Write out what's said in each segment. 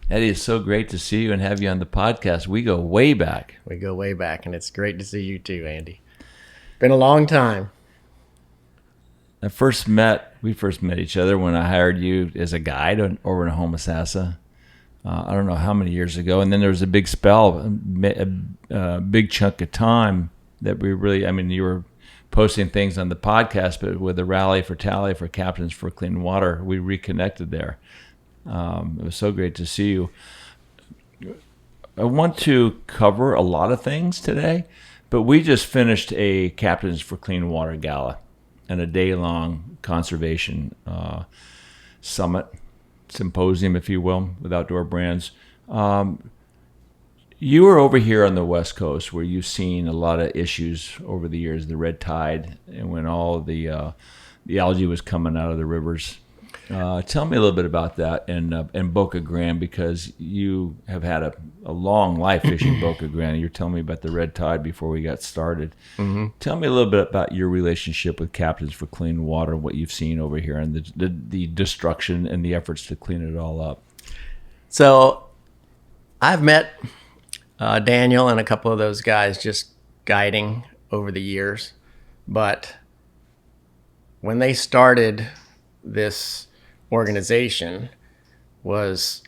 Eddie, it's so great to see you and have you on the podcast. We go way back. We go way back, and it's great to see you too, Andy. Been a long time. We first met each other when I hired you as a guide over in Homosassa. I don't know how many years ago. And then there was a big spell, a big chunk of time that we really, you were posting things on the podcast, but with the Rally for Tally for Captains for Clean Water, we reconnected there. It was so great to see you. I want to cover a lot of things today, but we just finished a Captains for Clean Water Gala and a day-long conservation summit, symposium, if you will, with Outdoor Brands. You were over here on the West Coast where you've seen a lot of issues over the years, the red tide, and when all the algae was coming out of the rivers. Tell me a little bit about that in Boca Grande, because you have had a long life fishing Boca Grande. You're telling me about the red tide before we got started. Mm-hmm. Tell me a little bit about your relationship with Captains for Clean Water, what you've seen over here, and the destruction and the efforts to clean it all up. So I've met Daniel and a couple of those guys just guiding over the years. But when they started this organization was,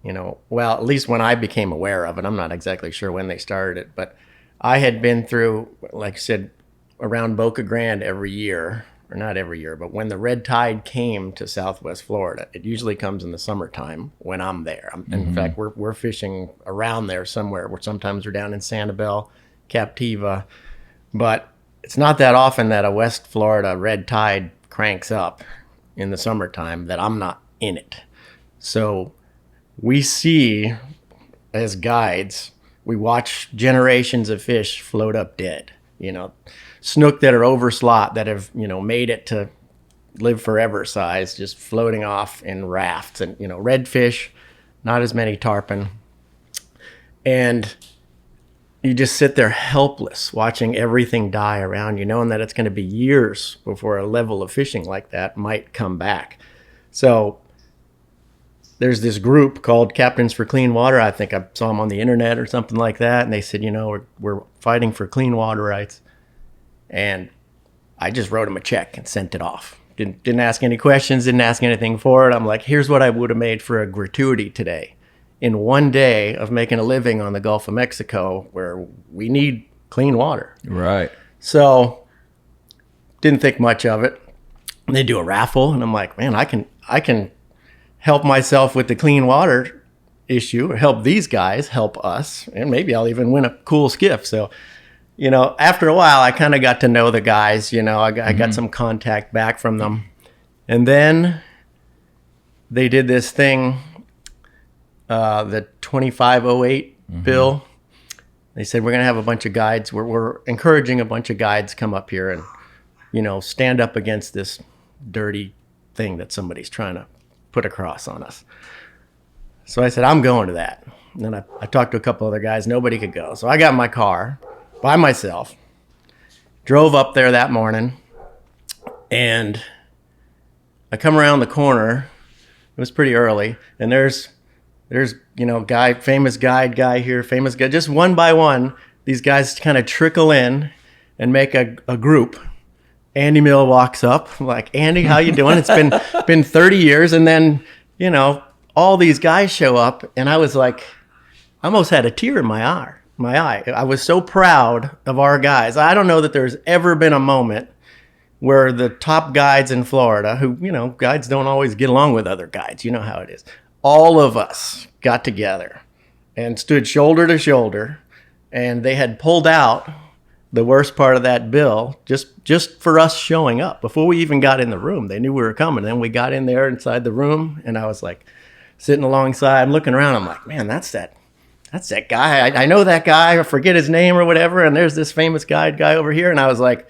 well, at least when I became aware of it, I'm not exactly sure when they started it, but I had been through, like I said, around Boca Grande every year, or not every year, but when the red tide came to Southwest Florida, it usually comes in the summertime when I'm there. In fact, we're fishing around there somewhere. Sometimes we're down in Sanibel, Captiva, but it's not that often that a West Florida red tide cranks up in the summertime that I'm not in it. So we see, as guides, we watch generations of fish float up dead. Snook that are over slot that have, made it to live forever size, just floating off in rafts. And, redfish, not as many tarpon. And you just sit there helpless watching everything die around you, knowing that it's going to be years before a level of fishing like that might come back. So there's this group called Captains for Clean Water. I think I saw them on the internet or something like that. And they said, we're fighting for clean water rights. And I just wrote them a check and sent it off. Didn't ask any questions, didn't ask anything for it. I'm like, here's what I would have made for a gratuity today. In one day of making a living on the Gulf of Mexico, where we need clean water. Right. So didn't think much of it. And they do a raffle, and I'm like, man, I can help myself with the clean water issue, or help these guys help us, and maybe I'll even win a cool skiff. So, after a while, I kind of got to know the guys. I got some contact back from them, and then they did this thing. The 2508 bill, they said, we're going to have a bunch of guides. We're encouraging a bunch of guides come up here and, stand up against this dirty thing that somebody's trying to put across on us. So I said, I'm going to that. And then I talked to a couple other guys. Nobody could go. So I got in my car by myself, drove up there that morning, and I come around the corner. It was pretty early, and there's famous guide guy here, famous guy, just one by one, these guys kind of trickle in and make a group. Andy Mill walks up. I'm like, Andy, how you doing? It's been 30 years. And then, all these guys show up, and I was like, I almost had a tear in my eye. I was so proud of our guys. I don't know that there's ever been a moment where the top guides in Florida, who, guides don't always get along with other guides. You know how it is. All of us got together and stood shoulder to shoulder, and they had pulled out the worst part of that bill just for us showing up. Before we even got in the room, they knew we were coming. Then we got in there inside the room, and I was like sitting alongside, looking around. I'm like, man, that's that guy. I know that guy. I forget his name or whatever. And there's this famous guide guy over here. And I was like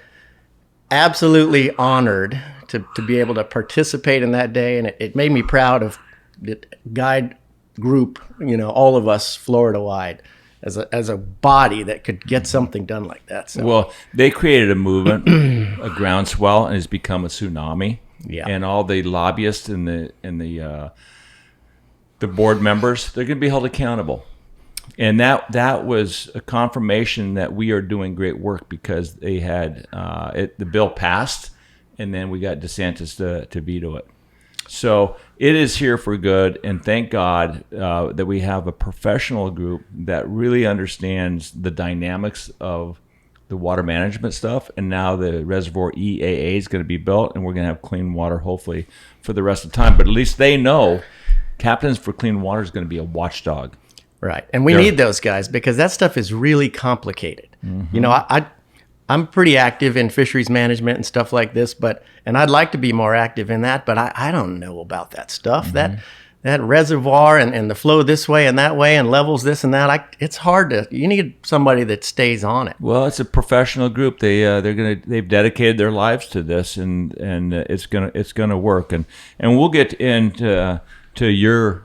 absolutely honored to be able to participate in that day. And it made me proud of the guide group, all of us Florida-wide as a body that could get something done like that. So. Well, they created a movement, a groundswell, and it's become a tsunami. Yeah. And all the lobbyists and the the board members, they're going to be held accountable. And that was a confirmation that we are doing great work, because they had the bill passed, and then we got DeSantis to veto it. So it is here for good, and thank God that we have a professional group that really understands the dynamics of the water management stuff. And now the reservoir EAA is going to be built, and we're going to have clean water, hopefully, for the rest of the time. But at least they know Captains for Clean Water is going to be a watchdog. Right. And we need those guys, because that stuff is really complicated. Mm-hmm. You know, I'm pretty active in fisheries management and stuff like this, and I'd like to be more active in that, but I don't know about that stuff. Mm-hmm. That reservoir and the flow this way and that way and levels this and that. It's hard you need somebody that stays on it. Well, it's a professional group. They've dedicated their lives to this, and it's gonna work. And we'll get into your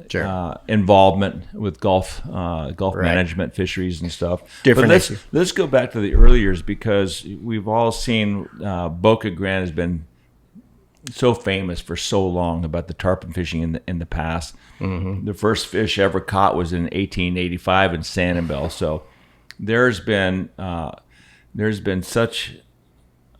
sure. Involvement with Gulf management, fisheries and stuff. Different but issue. Let's go back to the early years, because we've all seen Boca Grande has been so famous for so long about the tarpon fishing in the past. Mm-hmm. The first fish ever caught was in 1885 in Sanibel. So there's been such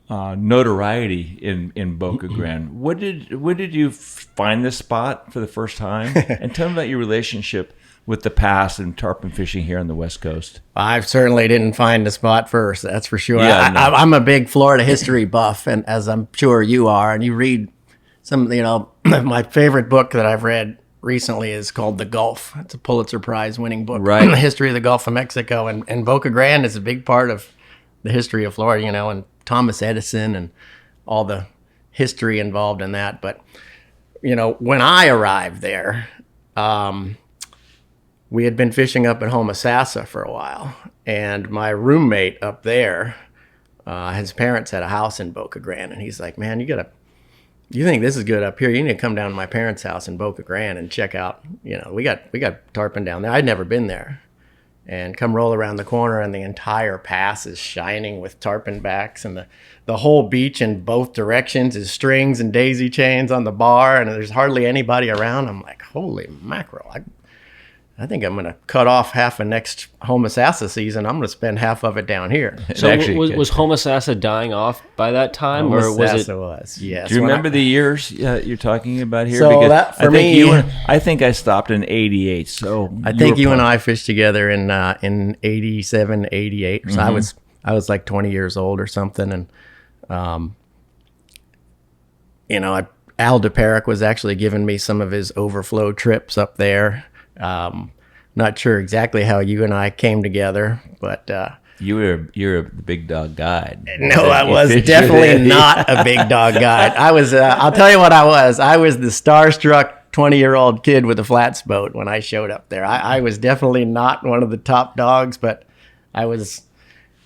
notoriety in Boca Grande. When did you find this spot for the first time? And tell me about your relationship with the past and tarpon fishing here on the West Coast. I certainly didn't find the spot first, that's for sure. Yeah, I'm a big Florida history buff, and as I'm sure you are, and you read some, my favorite book that I've read recently is called The Gulf. It's a Pulitzer Prize winning book, right? The history of the Gulf of Mexico, and Boca Grande is a big part of the history of Florida, and Thomas Edison and all the history involved in that. But, when I arrived there, we had been fishing up at Homosassa for a while, and my roommate up there, his parents had a house in Boca Grande, and he's like, man, you think this is good up here? You need to come down to my parents' house in Boca Grande and check out, we got tarpon down there. I'd never been there. And come roll around the corner, and the entire pass is shining with tarpon backs, and the whole beach in both directions is strings and daisy chains on the bar, and there's hardly anybody around. I'm like, holy mackerel. I think I'm going to cut off half of next Homosassa season. I'm going to spend half of it down here. So was Homosassa dying off by that time? Homosassa was, yes. Do you remember the years you're talking about here? So because that, for me... I think I stopped in 88. So I think you and I fished together in 87, 88. So Mm-hmm. I was like 20 years old or something. And, Al DePeric was actually giving me some of his overflow trips up there. Not sure exactly how you and I came together, but you're the big dog guide. No, I was definitely not a big dog guide. I was. I'll tell you what I was. I was the starstruck 20-year-old kid with a flats boat when I showed up there. I was definitely not one of the top dogs, but I was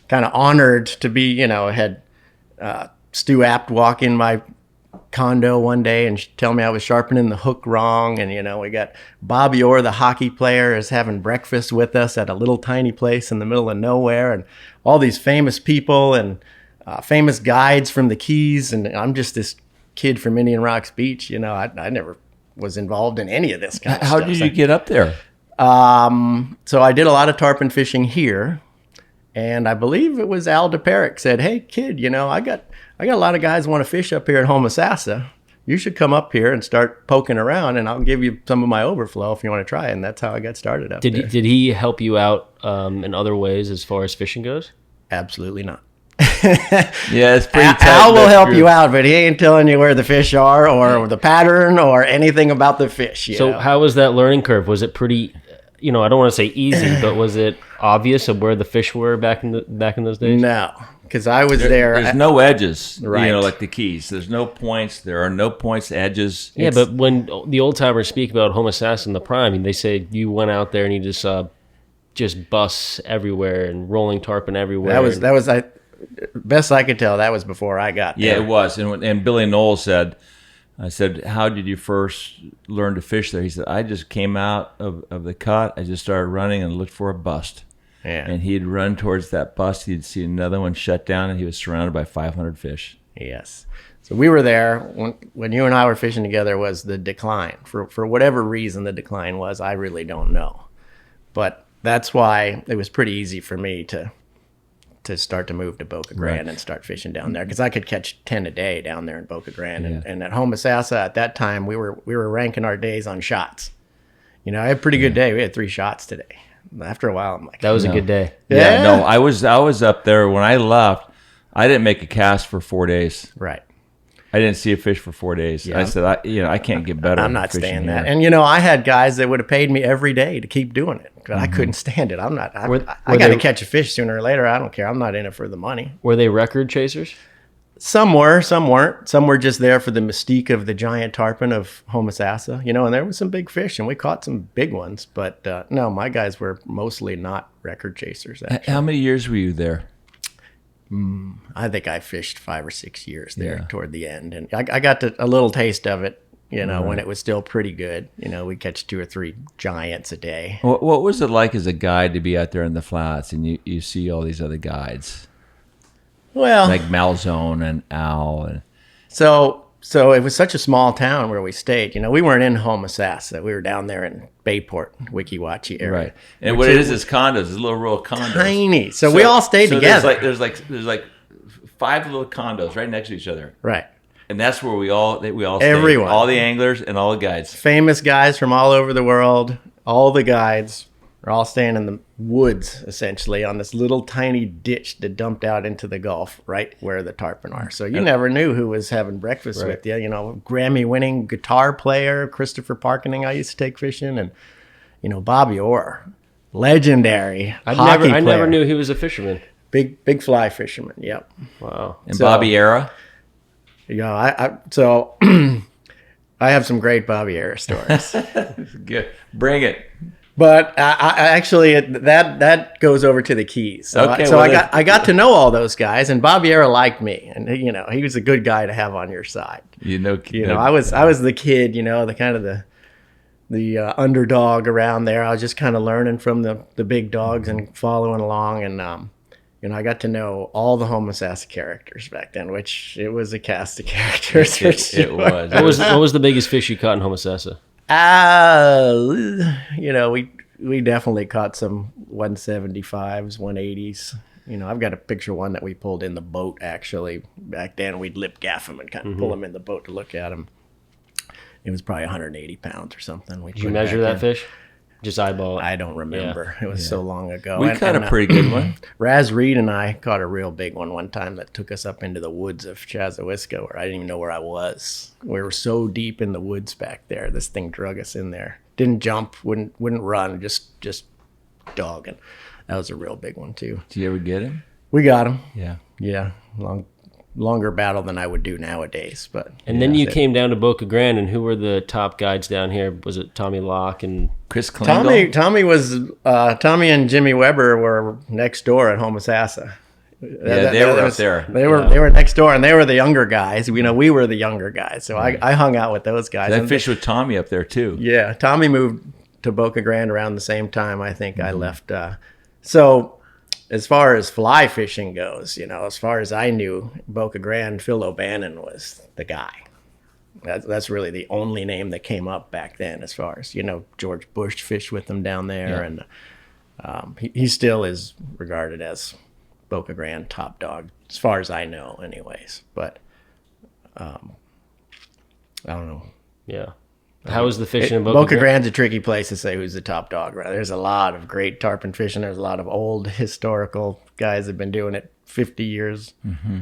kind of honored to be. Had Stu Apt walk in my condo one day and tell me I was sharpening the hook wrong, and we got Bobby Orr, the hockey player, is having breakfast with us at a little tiny place in the middle of nowhere, and all these famous people and famous guides from the Keys, and I'm just this kid from Indian Rocks Beach. I never was involved in any of this kind of How stuff. did you get up there? So I did a lot of tarpon fishing here, and I believe it was Al DePeric said, hey kid, I got a lot of guys want to fish up here at Homosassa. You should come up here and start poking around, and I'll give you some of my overflow if you want to try it. And that's how I got started up there. Did he help you out in other ways as far as fishing goes? Absolutely not. Yeah, it's pretty tight. Al will help you out, but he ain't telling you where the fish are or the pattern or anything about the fish. So how was that learning curve? Was it pretty, I don't want to say easy, but was it obvious of where the fish were back in those days? No. Because I was there. There's no edges, right? Like the Keys. There's no points. There are no points, edges. Yeah, but when the old timers speak about Homosassa in the prime, they say you went out there and you just busts everywhere and rolling tarpon everywhere. That was best I could tell. That was before I got there. Yeah, it was. And Billy Knowles said, I said, how did you first learn to fish there? He said, I just came out of the cut. I just started running and looked for a bust. Yeah. And he'd run towards that bust. He'd see another one shut down, and he was surrounded by 500 fish. Yes. So we were there when you and I were fishing together was the decline. For whatever reason the decline was, I really don't know. But that's why it was pretty easy for me to start to move to Boca Grande and start fishing down there, because I could catch 10 a day down there in Boca Grande. And at Homosassa at that time, we were ranking our days on shots. You know, I had a pretty good day. We had 3 shots today. After a while, I'm like, That was a good day. Yeah, no, I was up there when I left. I didn't make a cast for 4 days. Right. I didn't see a fish for 4 days. Yeah. I said, I can't get better. I'm not fishing staying here. that. And you know, I had guys that would have paid me every day to keep doing it. But I couldn't stand it. I got to catch a fish sooner or later. I don't care. I'm not in it for the money. Were they record chasers? Some were, some weren't. Some were just there for the mystique of the giant tarpon of Homosassa, you know, and there was some big fish, and we caught some big ones. But no, my guys were mostly not record chasers, actually. How many years were you there? I think I fished 5 or 6 years there toward the end. And I got a little taste of it, you know, when it was still pretty good. You know, we'd catch 2 or 3 giants a day. What was it like as a guide to be out there in the flats and you see all these other guides? Well, Like Malzone and Al. And so it was such a small town where we stayed. You know, we weren't in Homosassa. We were down there in Bayport, Weeki Wachee area. right. And what it is condos, it's little rural condos. Tiny. So we all stayed together. There's like 5 little condos right next to each other. Right. And that's where we all stayed. Everyone. All the anglers and all the guides. Famous guys from all over the world, all the guides are all staying in the woods, essentially, on this little tiny ditch that dumped out into the Gulf, right where the tarpon are. So you never knew who was having breakfast with you. You know, Grammy-winning guitar player, Christopher Parkening, I used to take fishing, and, you know, Bobby Orr, legendary hockey player. I never knew he was a fisherman. Big fly fisherman, yep. Wow. And Bobby Era. You know, I have some great Bobby Era stories. Good. Bring it. But I actually that goes over to the Keys. So, Okay, I got to know all those guys, and Bobby Era liked me, and you know he was a good guy to have on your side. I was the kid, you know, the kind of the underdog around there. I was just kind of learning from the big dogs and following along, and you know, I got to know all the Homosassa characters back then, which it was a cast of characters. It was. What was the biggest fish you caught in Homosassa? You know, we definitely caught some 175s, 180s. You know, I've got a picture of one that we pulled in the boat, actually. Back then, we'd lip gaff them and kind of pull them in the boat to look at them. It was probably 180 pounds or something. Did you measure that fish? Just eyeball it? I don't remember. It was so long ago. We caught a pretty good one. Raz Reed and I caught a real big one time that took us up into the woods of Chazawiska, where I didn't even know where I was. We were so deep in the woods back there. This thing drug us in there. Didn't jump, wouldn't run, just dogging. That was a real big one too. Did you ever get him? We got him. Yeah. Longer battle than I would do nowadays. But and then you came down to Boca Grande, and who were the top guides down here? Was it Tommy Locke and Chris Klingel? Tommy and Jimmy Weber were next door at Homosassa. Yeah, they were up there. They were next door, and they were the younger guys. You know, we were the younger guys, so I hung out with those guys. I fished with Tommy up there too. Yeah, Tommy moved to Boca Grande around the same time I think I left. So as far as fly fishing goes, you know, as far as I knew, Boca Grande, Phil O'Bannon was the guy. That's really the only name that came up back then. As far as, you know, George Bush fished with them down there, and he still is regarded as Boca Grande top dog, as far as I know, anyways. But I don't know. Yeah. How was the fishing in Boca Grande? Boca Grande's a tricky place to say who's the top dog. Right? There's a lot of great tarpon fishing. There's a lot of old historical guys that have been doing it 50 years. Mm-hmm.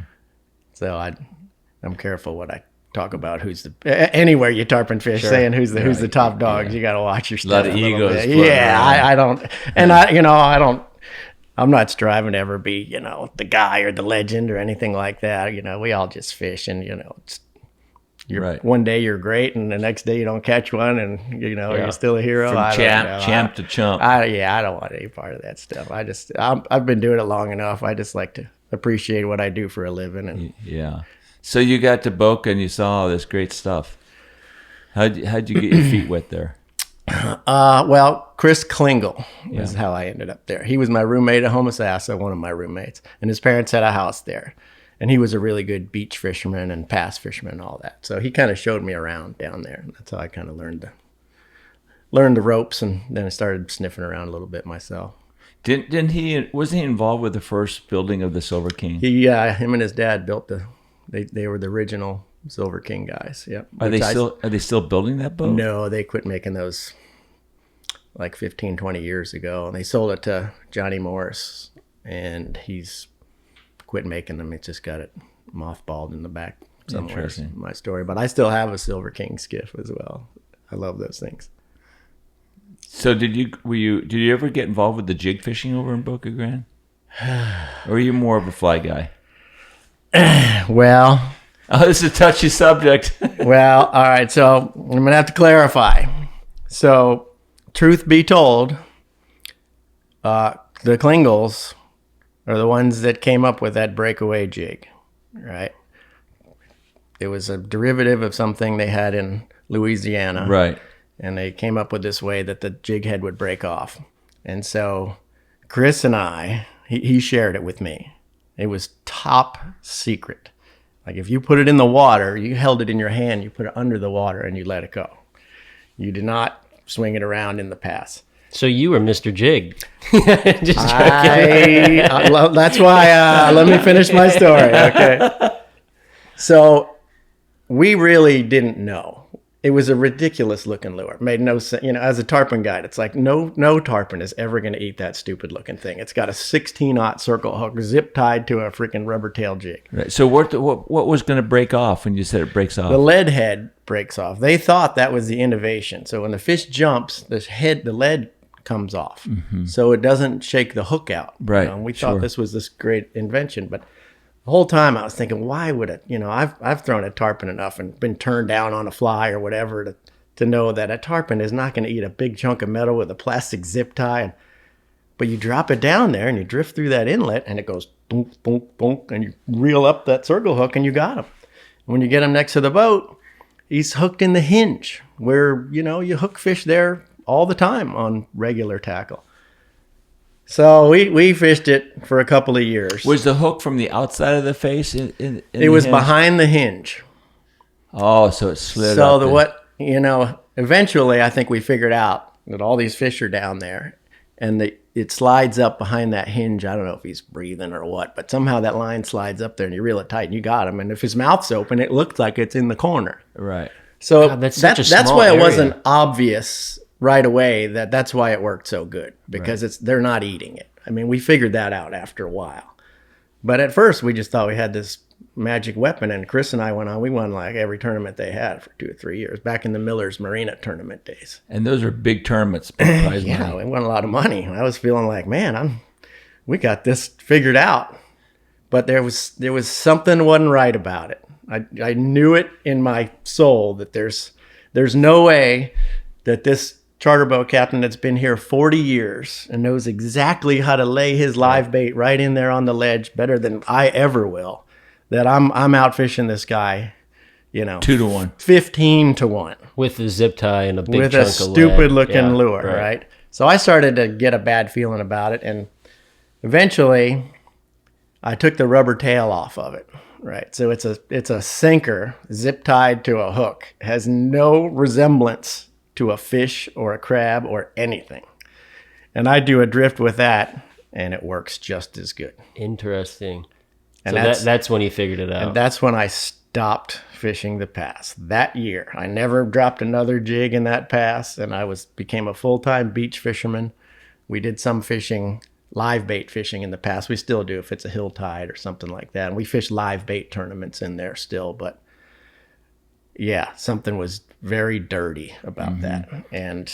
So I'm careful what I talk about. Anywhere you tarpon fish, saying who's the top dogs. You got to watch your stuff. A lot of egos. Yeah, I don't, and I'm not striving to ever be, you know, the guy or the legend or anything like that. You know, we all just fish, and you know, one day you're great, and the next day you don't catch one, and you know you're still a hero. From champ to chump. I don't want any part of that stuff. I've been doing it long enough. I just like to appreciate what I do for a living. And yeah. So you got to Boca and you saw all this great stuff. How'd you get your feet wet there? Well, Chris Klingel is how I ended up there. He was my roommate at Homosassa, one of my roommates, and his parents had a house there. And he was a really good beach fisherman and pass fisherman and all that. So he kind of showed me around down there. That's how I kind of learned the ropes, and then I started sniffing around a little bit myself. Wasn't he involved with the first building of the Silver King? Him and his dad built they were the original Silver King guys. Yep. Are they still building that boat? No, they quit making those like 15, 20 years ago, and they sold it to Johnny Morris, and he's quit making them. He just got it mothballed in the back somewhere. My story, but I still have a Silver King skiff as well. I love those things. So did you ever get involved with the jig fishing over in Boca Grande? Or are you more of a fly guy? Well, this is a touchy subject. Well, all right. So I'm going to have to clarify. So truth be told, the Klingels are the ones that came up with that breakaway jig, right? It was a derivative of something they had in Louisiana. Right. And they came up with this way that the jig head would break off. And so Chris and I, he shared it with me. It was top secret. Like if you put it in the water, you held it in your hand, you put it under the water and you let it go. You did not swing it around in the pass. So you were Mr. Jig. Just that's why, let me finish my story. Okay. So we really didn't know. It was a ridiculous looking lure. It made no sense. As a tarpon guide, it's like no tarpon is ever going to eat that stupid looking thing. It's got a 16-aught circle hook zip tied to a freaking rubber tail jig. Right. So what was going to break off when you said it breaks off? The lead head breaks off. They thought that was the innovation. So when the fish jumps, the lead comes off. Mm-hmm. So it doesn't shake the hook out. Right. We thought this was this great invention, but the whole time I was thinking, why would it? I've thrown a tarpon enough and been turned down on a fly or whatever to know that a tarpon is not going to eat a big chunk of metal with a plastic zip tie. But you drop it down there and you drift through that inlet and it goes boom, boom, boom, and you reel up that circle hook and you got him. When you get him next to the boat, he's hooked in the hinge where, you hook fish there all the time on regular tackle. So we fished it for a couple of years. Was the hook from the outside of the face? It was behind the hinge. Oh, so it slid up. So eventually I think we figured out that all these fish are down there and it slides up behind that hinge. I don't know if he's breathing or what, but somehow that line slides up there and you reel it tight and you got him. And if his mouth's open, it looked like it's in the corner. Right. So God, that's why area. It wasn't obvious right away that's why it worked so good, because they're not eating it. I mean, we figured that out after a while. But at first we just thought we had this magic weapon, and Chris and I we won like every tournament they had for 2 or 3 years back in the Miller's Marina tournament days. And those are big tournaments. Prize yeah, money. we won a lot of money. I was feeling like, man, we got this figured out. But there was something wasn't right about it. I knew it in my soul that there's no way that this charter boat captain that's been here 40 years and knows exactly how to lay his live bait right in there on the ledge better than I ever will, that I'm out fishing this guy, 2-1, 15-1 with the zip tie and a big with chunk a of stupid looking lead. lure, right? So I started to get a bad feeling about it, and eventually I took the rubber tail off of it. Right. So it's a sinker zip tied to a hook. It has no resemblance to a fish or a crab or anything. And I do a drift with that and it works just as good. Interesting. And so that's when you figured it out. And that's when I stopped fishing the pass that year. I never dropped another jig in that pass, and I became a full-time beach fisherman. We did some fishing, live bait fishing in the past. We still do if it's a hill tide or something like that. And we fish live bait tournaments in there still, but yeah, something was very dirty about that. And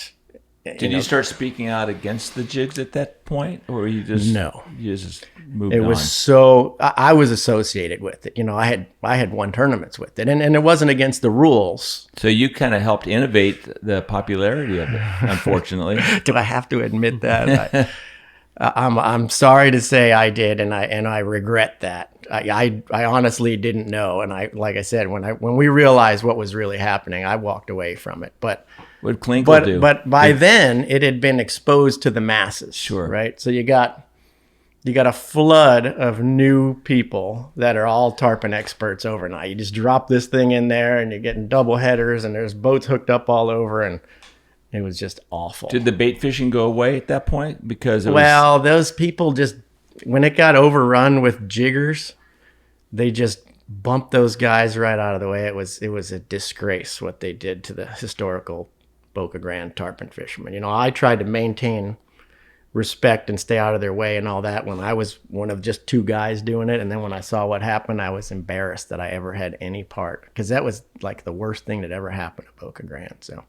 did you start speaking out against the jigs at that point, or you just moved on? It was so I was associated with it. I had won tournaments with it, and it wasn't against the rules. So you kind of helped innovate the popularity of it. Unfortunately, do I have to admit that? I'm sorry to say I did, and I regret that. I honestly didn't know, and like I said, when we realized what was really happening, I walked away from it. But what Klinkle do? But by then it had been exposed to the masses. Sure. Right. So you got you got a flood of new people that are all tarpon experts overnight. You just drop this thing in there and you're getting double headers and there's boats hooked up all over, and it was just awful. Did the bait fishing go away at that point? Because it Well, those people just, when it got overrun with jiggers, they just bumped those guys right out of the way. It was a disgrace what they did to the historical Boca Grande tarpon fishermen. You know, I tried to maintain respect and stay out of their way and all that when I was one of just two guys doing it. And then when I saw what happened, I was embarrassed that I ever had any part, because that was like the worst thing that ever happened to Boca Grande. So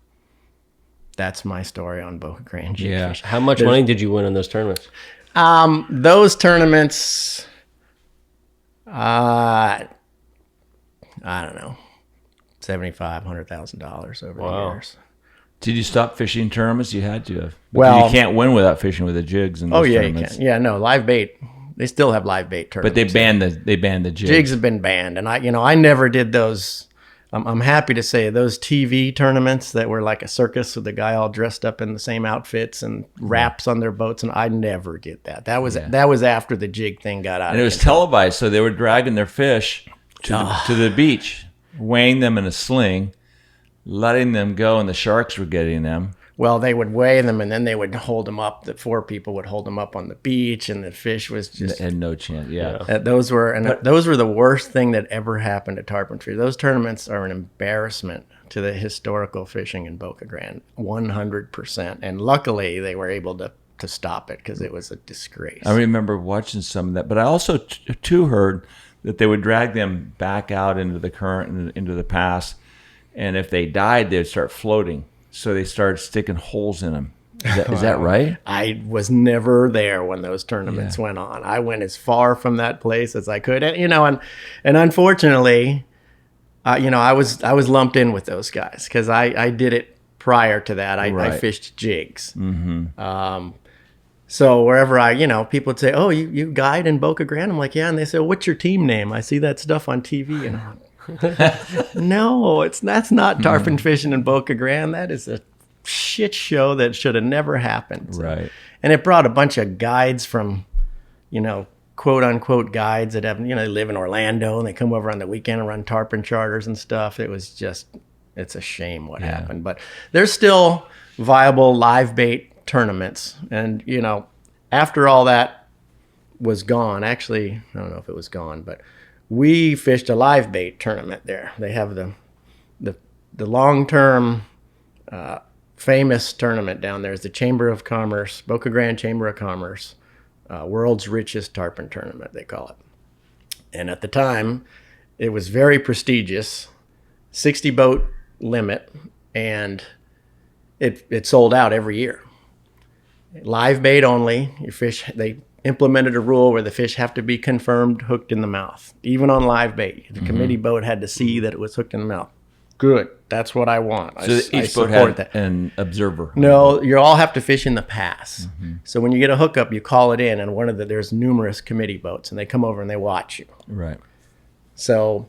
that's my story on Boca Grande jig fishing. How much money did you win in those tournaments? Those tournaments, I don't know, $75,000, $100,000 over the years. Did you stop fishing tournaments? You had to have. Well, you can't win without fishing with the jigs. And you tournaments. can. Yeah, no, live bait. They still have live bait tournaments. But they banned the jigs. Jigs have been banned, and I never did those. I'm happy to say those TV tournaments that were like a circus with the guy all dressed up in the same outfits and wraps on their boats, and I never did that. That was after the jig thing got out. And it was televised, so they were dragging their fish to the beach, weighing them in a sling, letting them go, and the sharks were getting them. Well, they would weigh them, and then they would hold them up. The four people would hold them up on the beach, and the fish was just had no chance. Yeah, those were the worst thing that ever happened to tarpon fish. Those tournaments are an embarrassment to the historical fishing in Boca Grande, 100%. And luckily, they were able to stop it because it was a disgrace. I remember watching some of that, but I also too heard that they would drag them back out into the current and into the pass, and if they died, they'd start floating. So they started sticking holes in them. Is that right? I was never there when those tournaments went on. I went as far from that place as I could, and unfortunately, I was lumped in with those guys because I did it prior to that. I fished jigs. Mm-hmm. So wherever people would say, "Oh, you guide in Boca Grande?" I'm like, "Yeah," and they say, "What's your team name? I see that stuff on TV." And I'm like, no, that's not tarpon fishing in Boca Grande. That is a shit show that should have never happened. Right. And it brought a bunch of guides from, quote unquote guides that have, they live in Orlando and they come over on the weekend and run tarpon charters and stuff. It was just, it's a shame what happened. But there's still viable live bait tournaments. And, after all that was gone, actually, I don't know if it was gone, but we fished a live bait tournament there. They have the long-term famous tournament down there is the Chamber of Commerce, Boca Grande Chamber of Commerce, world's richest tarpon tournament, they call it. And at the time, it was very prestigious, 60 boat limit, and it sold out every year. Live bait only. Your fish, they implemented a rule where the fish have to be confirmed hooked in the mouth, even on live bait. The committee boat had to see that it was hooked in the mouth. Good. That's what I want. So each boat had an observer. No, you all have to fish in the pass. Mm-hmm. So when you get a hookup, you call it in, and there's numerous committee boats, and they come over and they watch you. Right. So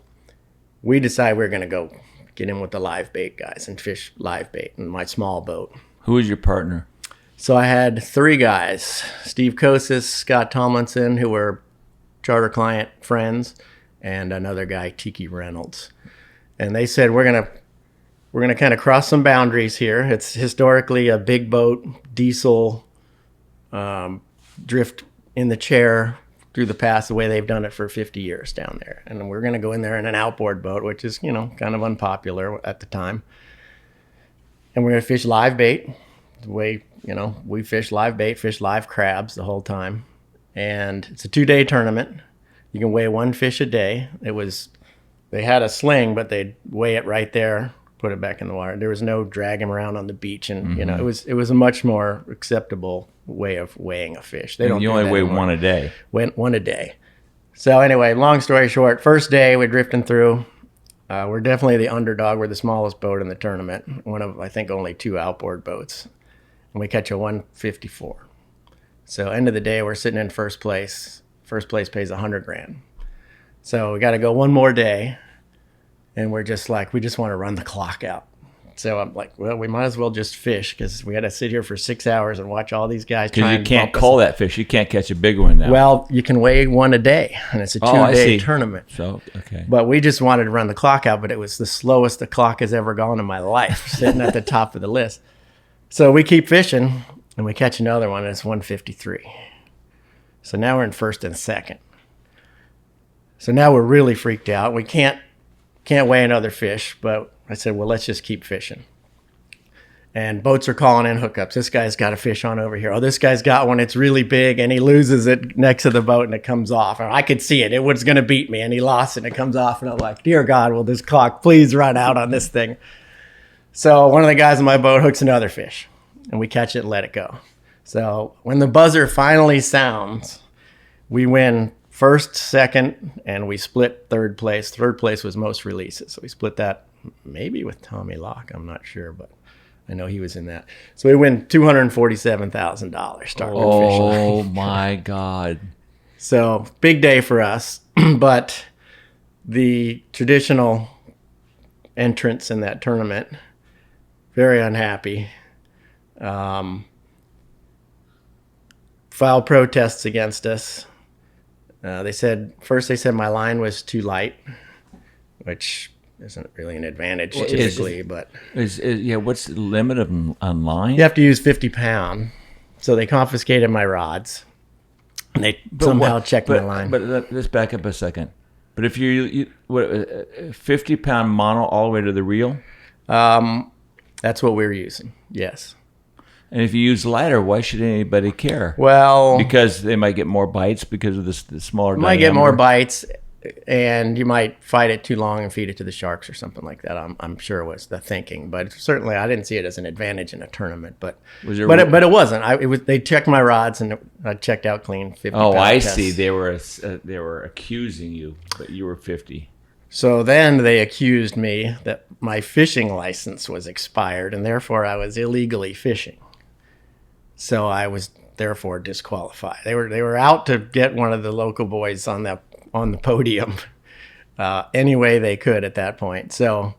we decided we were going to go get in with the live bait guys and fish live bait in my small boat. Who was your partner? So I had three guys, Steve Kosis, Scott Tomlinson, who were charter client friends, and another guy, Tiki Reynolds. And they said, we're gonna kind of cross some boundaries here. It's historically a big boat, diesel, drift in the chair through the pass the way they've done it for 50 years down there. And we're going to go in there in an outboard boat, which is, kind of unpopular at the time. And we're going to fish live bait the way, we fish live bait, fish live crabs the whole time. And it's a 2-day tournament. You can weigh one fish a day. They had a sling, but they'd weigh it right there, put it back in the water. There was no dragging around on the beach. And, it was a much more acceptable way of weighing a fish. You only weigh one a day. One a day. So anyway, long story short, first day we're drifting through. We're definitely the underdog. We're the smallest boat in the tournament. One of, I think, only 2 outboard boats. And we catch a 154. So end of the day, we're sitting in first place. First place pays $100,000. So we got to go one more day. And we're just like, we just want to run the clock out. So I'm like, well, we might as well just fish because we had to sit here for 6 hours and watch all these guys try Because you and can't bump us. cull that fish. You can't catch a big one now. Well, you can weigh one a day, and it's a I 2-day see. tournament. So, okay. But we just wanted to run the clock out, but it was the slowest the clock has ever gone in my life, sitting at the top of the list. So we keep fishing, and we catch another one, and it's 153. So now we're in first and second. So now we're really freaked out. We can't weigh another fish, but I said, well, let's just keep fishing. And boats are calling in hookups. This guy's got a fish on over here. Oh, this guy's got one. It's really big, and he loses it next to the boat, and it comes off. And I could see it. It was going to beat me, and he lost it, and it comes off. And I'm like, dear God, will this clock please run out on this thing? So one of the guys on my boat hooks another fish, and we catch it and let it go. So when the buzzer finally sounds, we win first, second, and we split third place. Third place was most releases. So we split that maybe with Tommy Locke. I'm not sure, but I know he was in that. So we win $247,000 starting fishing. Oh, my God. So big day for us. But the traditional entrants in that tournament, very unhappy. Filed protests against us. They said my line was too light, which isn't really an advantage typically, but What's the limit on line? you have to use 50 pound. So they confiscated my rods, and they somehow checked my line. But let's back up a second. But if you 50-pound mono all the way to the reel? That's what we're using, yes. And if you use lighter, why should anybody care? Well, Because they might get more bites because of the smaller you might diameter. get more bites, and you might fight it too long and feed it to the sharks or something like that. I'm sure was the thinking, but certainly I didn't see it as an advantage in a tournament. But it wasn't. They checked my rods, and I checked out clean. 50 Oh, pound I tests. see. They were accusing you, but you were 50. So then they accused me that my fishing license was expired, and therefore I was illegally fishing. So I was therefore disqualified. They were out to get one of the local boys on the podium any way they could at that point. So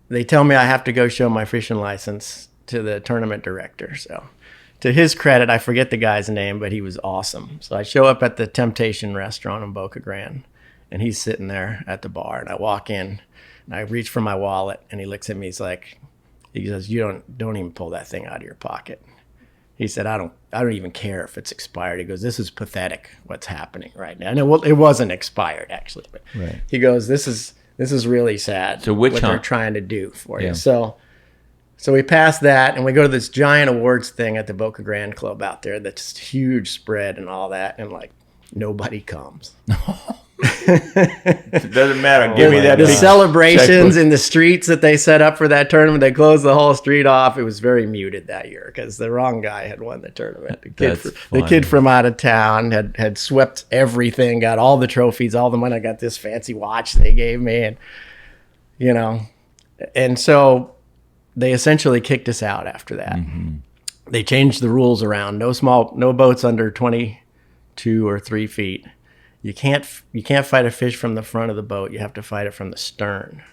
they tell me I have to go show my fishing license to the tournament director. So to his credit, I forget the guy's name, but he was awesome. So I show up at the Temptation restaurant in Boca Grande, and he's sitting there at the bar, and I walk in, and I reach for my wallet, and he looks at me. He says, "You don't even pull that thing out of your pocket." He said, "I don't even care if it's expired." He goes, "This is pathetic what's happening right now." And it wasn't expired actually, but Right. he goes, "This is really sad." So witch what hunt. they're trying to do for Yeah. you. So we pass that, and we go to this giant awards thing at the Boca Grande Club out there. That's huge spread and all that, and like nobody comes. It doesn't matter. Give me that The big celebrations checkbook. in the streets that they set up for that tournament, they closed the whole street off. It was very muted that year because the wrong guy had won the tournament. That's The kid from out of town had swept everything, got all the trophies, all the money. I got this fancy watch they gave me, and so they essentially kicked us out after that. Mm-hmm. They changed the rules around. No boats under 22 or 3 feet. You can't fight a fish from the front of the boat. You have to fight it from the stern.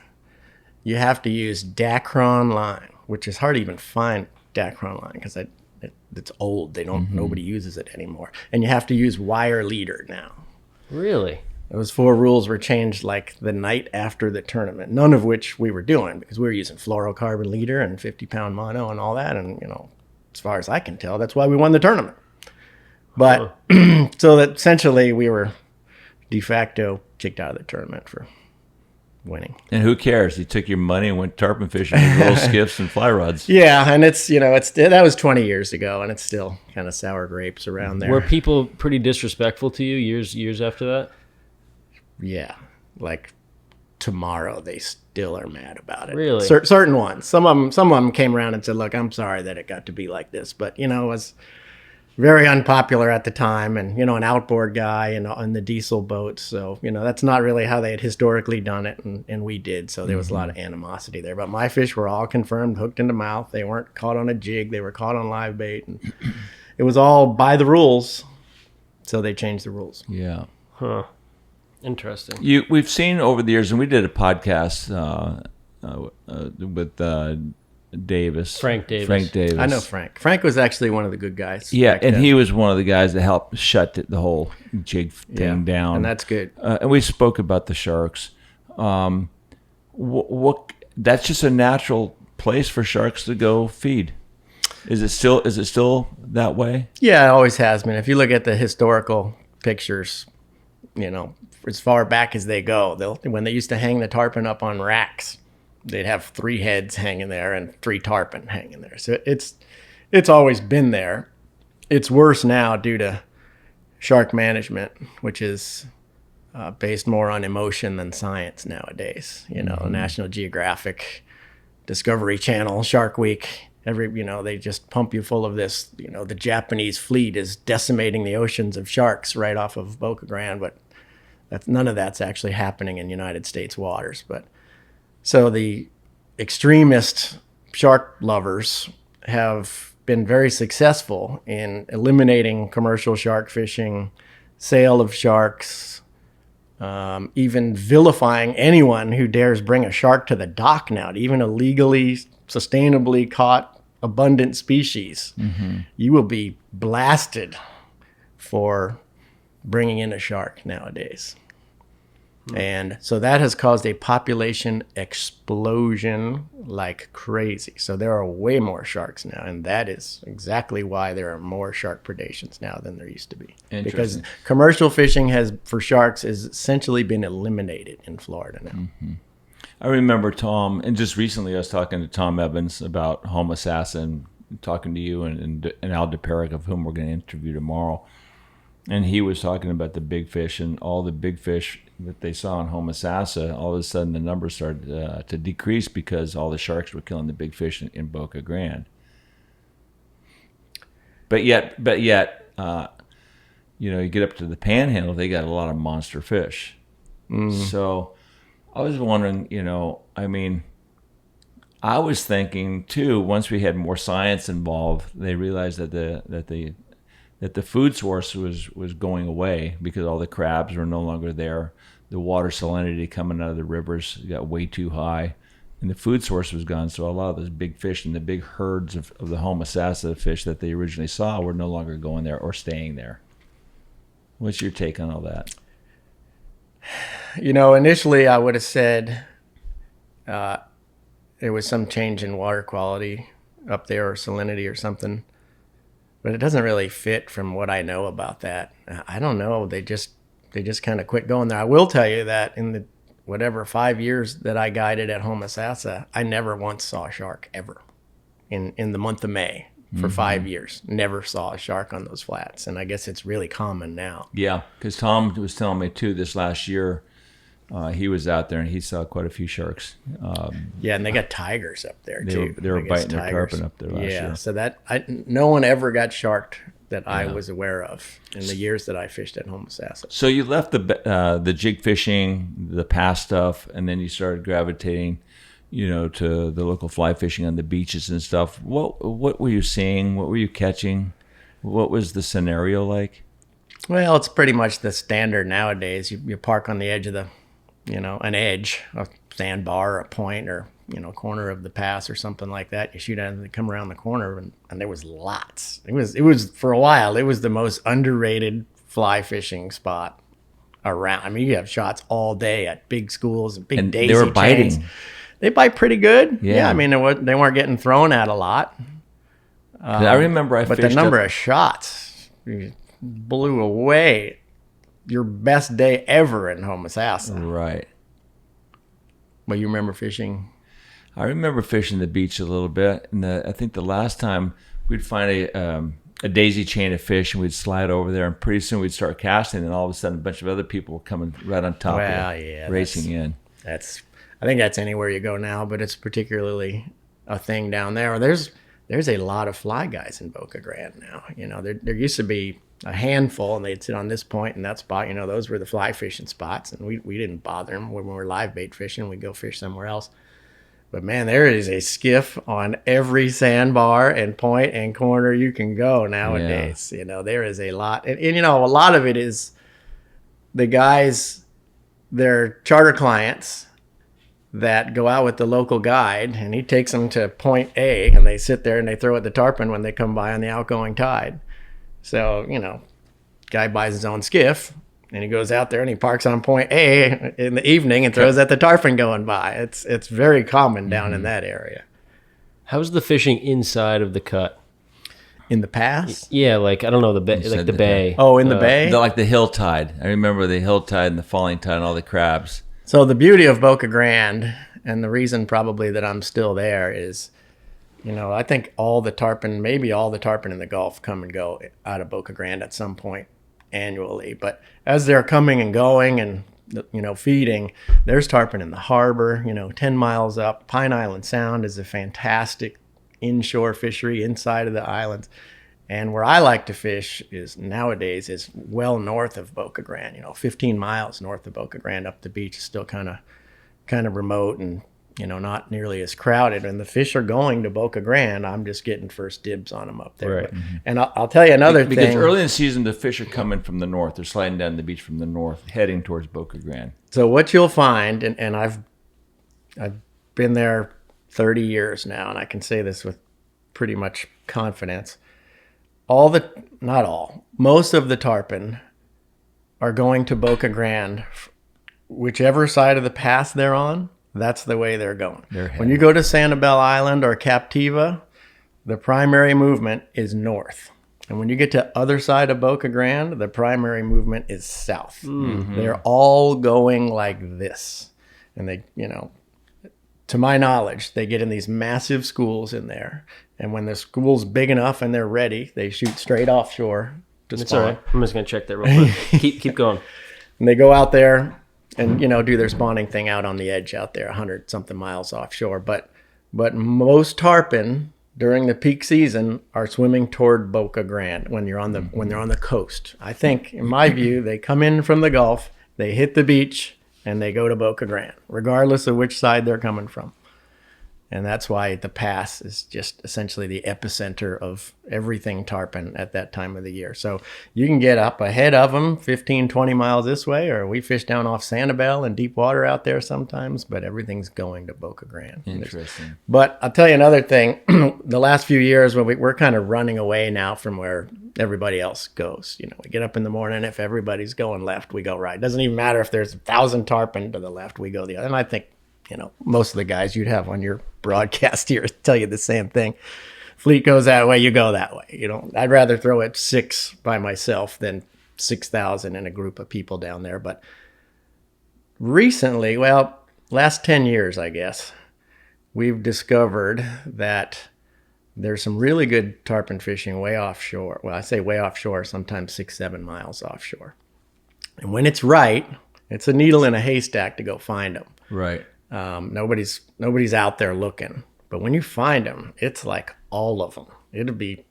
You have to use Dacron line, which is hard to even find Dacron line because it's old. Nobody uses it anymore. And you have to use wire leader now. Really? Those 4 rules were changed like the night after the tournament, none of which we were doing because we were using fluorocarbon leader and 50-pound mono and all that. And, as far as I can tell, that's why we won the tournament. But so that essentially we were de facto kicked out of the tournament for winning. And who cares? You took your money and went tarpon fishing with little skiffs and fly rods. Yeah, and it's that was 20 years ago, and it's still kind of sour grapes around there. Were people pretty disrespectful to you years after that? Yeah, like tomorrow they still are mad about it. Really? Certain ones. Some of them came around and said, "Look, I'm sorry that it got to be like this," but it was very unpopular at the time, and an outboard guy and on the diesel boats. So that's not really how they had historically done it, and we did. So there was a lot of animosity there. But my fish were all confirmed hooked into mouth. They weren't caught on a jig. They were caught on live bait, and it was all by the rules. So they changed the rules. Yeah. Huh. Interesting. We've seen over the years, and we did a podcast with Davis. Frank Davis. Frank Davis. I know Frank. Frank was actually one of the good guys. Yeah, back and then. he was one of the guys that helped shut the whole jig thing down. And that's good. And we spoke about the sharks. What that's just a natural place for sharks to go feed. Is it still that way? Yeah, it always has been. If you look at the historical pictures, as far back as they go, when they used to hang the tarpon up on racks, they'd have 3 heads hanging there and 3 tarpon hanging there. So it's always been there. It's worse now due to shark management, which is based more on emotion than science nowadays. National Geographic, Discovery Channel, Shark Week. They just pump you full of this. The Japanese fleet is decimating the oceans of sharks right off of Boca Grande, but none of that's actually happening in United States waters. But so the extremist shark lovers have been very successful in eliminating commercial shark fishing, sale of sharks, even vilifying anyone who dares bring a shark to the dock now, to even illegally, sustainably caught abundant species. You will be blasted for bringing in a shark nowadays. And so that has caused a population explosion like crazy. So there are way more sharks now, and that is exactly why there are more shark predations now than there used to be. Because commercial fishing for sharks has essentially been eliminated in Florida now. I remember Tom, and just recently I was talking to Tom Evans about Homosassa and talking to you and Al DePeric, of whom we're going to interview tomorrow. And he was talking about the big fish and all the big fish that they saw in Homosassa. All of a sudden the numbers started to decrease because all the sharks were killing the big fish in Boca Grande. But yet, you get up to the Panhandle, they got a lot of monster fish. So I was wondering, I was thinking too, once we had more science involved, they realized that the food source was going away because all the crabs were no longer there. The water salinity coming out of the rivers got way too high, and the food source was gone. So a lot of those big fish and the big herds of the Homosassa fish that they originally saw were no longer going there or staying there. What's your take on all that? Initially I would have said there was some change in water quality up there or salinity or something, but it doesn't really fit from what I know about that. I don't know. They just kind of quit going there. I will tell you that in the 5 years that I guided at Homosassa, I never once saw a shark ever in the month of May. For 5 years, never saw a shark on those flats, and I guess it's really common now. Yeah, because Tom was telling me too this last year, he was out there and he saw quite a few sharks. Yeah, and they got tigers up there too. They were biting their tarpon up there last year. Yeah, so no one ever got sharked that I was aware of in the years that I fished at Homosassa. So you left the jig fishing, the past stuff, and then you started gravitating, to the local fly fishing on the beaches and stuff. What were you seeing? What were you catching? What was the scenario like? Well, it's pretty much the standard nowadays. You park on the edge of an edge, a sandbar or a point or, corner of the pass or something like that. You shoot at it and they come around the corner and there was lots. It was for a while, it was the most underrated fly fishing spot around. I mean, you have shots all day at big schools and big daisy they were biting. chains. They bite pretty good. Yeah. I mean, they weren't getting thrown at a lot. I remember but the number of shots blew away your best day ever in Homosassa. Right. Well, you remember fishing? I remember fishing the beach a little bit, and I think the last time we'd find a daisy chain of fish, and we'd slide over there, and pretty soon we'd start casting, and all of a sudden a bunch of other people were coming right on top of it, racing in. I think that's anywhere you go now, but it's particularly a thing down there. There's a lot of fly guys in Boca Grande now. There used to be a handful, and they'd sit on this point and that spot. Those were the fly fishing spots, and we didn't bother them. When we were live bait fishing, we'd go fish somewhere else. But man, there is a skiff on every sandbar and point and corner you can go nowadays. Yeah. There is a lot, and a lot of it is the guys, their charter clients that go out with the local guide, and he takes them to point A, and they sit there and they throw at the tarpon when they come by on the outgoing tide. So, guy buys his own skiff, and he goes out there and he parks on point A in the evening and throws at the tarpon going by. It's very common down in that area. How's the fishing inside of the cut? In the pass? Yeah, like I don't know the bay, like the bay. Oh, in the bay? Like the hill tide. I remember the hill tide and the falling tide and all the crabs. So the beauty of Boca Grande, and the reason probably that I'm still there is, I think all the tarpon in the Gulf come and go out of Boca Grande at some point annually. But as they're coming and going and, feeding, there's tarpon in the harbor, 10 miles up. Pine Island Sound is a fantastic inshore fishery inside of the islands. And where I like to fish nowadays is well north of Boca Grande, 15 miles north of Boca Grande up the beach. Is still kind of remote and, not nearly as crowded. And the fish are going to Boca Grande. I'm just getting first dibs on them up there. Right. But, and I'll tell you another thing. Because early in the season, the fish are coming from the north. They're sliding down the beach from the north, heading towards Boca Grande. So what you'll find, and I've been there 30 years now, and I can say this with pretty much confidence. Most of the tarpon are going to Boca Grande, whichever side of the pass they're on, that's the way they're going. When you go to Sanibel Island or Captiva, the primary movement is north. And when you get to other side of Boca Grande, the primary movement is south. Mm-hmm. They're all going like this. And they, to my knowledge, they get in these massive schools in there. And when the school's big enough and they're ready, they shoot straight offshore to spawn. It's all right. I'm just going to check that real quick. keep going. And they go out there and, do their spawning thing out on the edge out there, 100-something miles offshore. But most tarpon during the peak season are swimming toward Boca Grande when they're on the coast. I think, in my view, they come in from the Gulf, they hit the beach, and they go to Boca Grande, regardless of which side they're coming from. And that's why the pass is just essentially the epicenter of everything tarpon at that time of the year. So you can get up ahead of them 15, 20 miles this way, or we fish down off Sanibel in deep water out there sometimes, but everything's going to Boca Grande. Interesting. But I'll tell you another thing. The last few years, we're kind of running away now from where everybody else goes. We get up in the morning. If everybody's going left, we go right. It doesn't even matter if there's 1,000 tarpon to the left, we go the other. And I think, most of the guys you'd have on your broadcast here tell you the same thing. Fleet goes that way, you go that way. I'd rather throw it 6 by myself than 6,000 in a group of people down there. But recently, last 10 years, I guess, we've discovered that there's some really good tarpon fishing way offshore. Well, I say way offshore, sometimes 6-7 miles offshore. And when it's right, it's a needle in a haystack to go find them. Right. Nobody's out there looking, but when you find them, it's like all of them. It'll be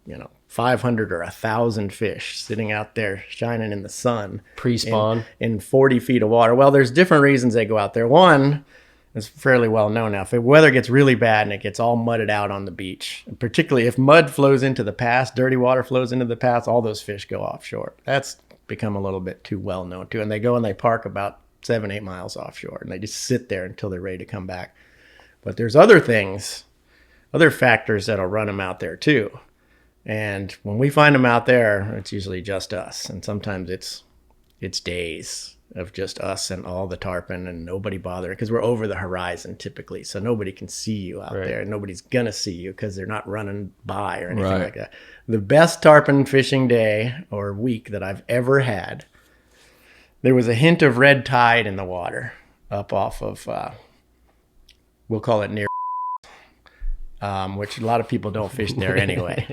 500 or 1,000 fish sitting out there shining in the sun, pre-spawn in 40 feet of water. Well, there's different reasons they go out there. One is fairly well known now. If the weather gets really bad and it gets all mudded out on the beach, particularly if mud flows into the pass, dirty water flows into the pass, all those fish go offshore. That's become a little bit too well known too, and they go and they park about 7-8 miles offshore, and they just sit there until they're ready to come back. But there's other factors that'll run them out there too. And when we find them out there, it's usually just us. And sometimes it's days of just us and all the tarpon and nobody bothering, because we're over the horizon typically. So nobody can see you out there. And nobody's going to see you because they're not running by or anything like that. The best tarpon fishing day or week that I've ever had, there was a hint of red tide in the water up off of, we'll call it near, which a lot of people don't fish there anyway.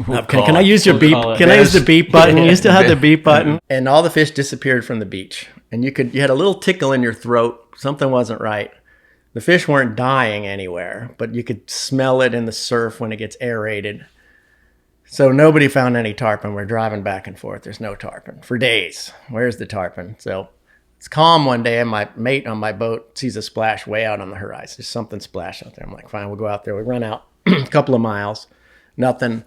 Can I use your beep? Can I use the beep button? You still have the beep button. And all the fish disappeared from the beach. And you had a little tickle in your throat. Something wasn't right. The fish weren't dying anywhere, but you could smell it in the surf when it gets aerated. So nobody found any tarpon. We're driving back and forth. There's no tarpon for days. Where's the tarpon? So it's calm one day, and my mate on my boat sees a splash way out on the horizon. There's something splash out there. I'm like, fine, we'll go out there. We run out a couple of miles. Nothing.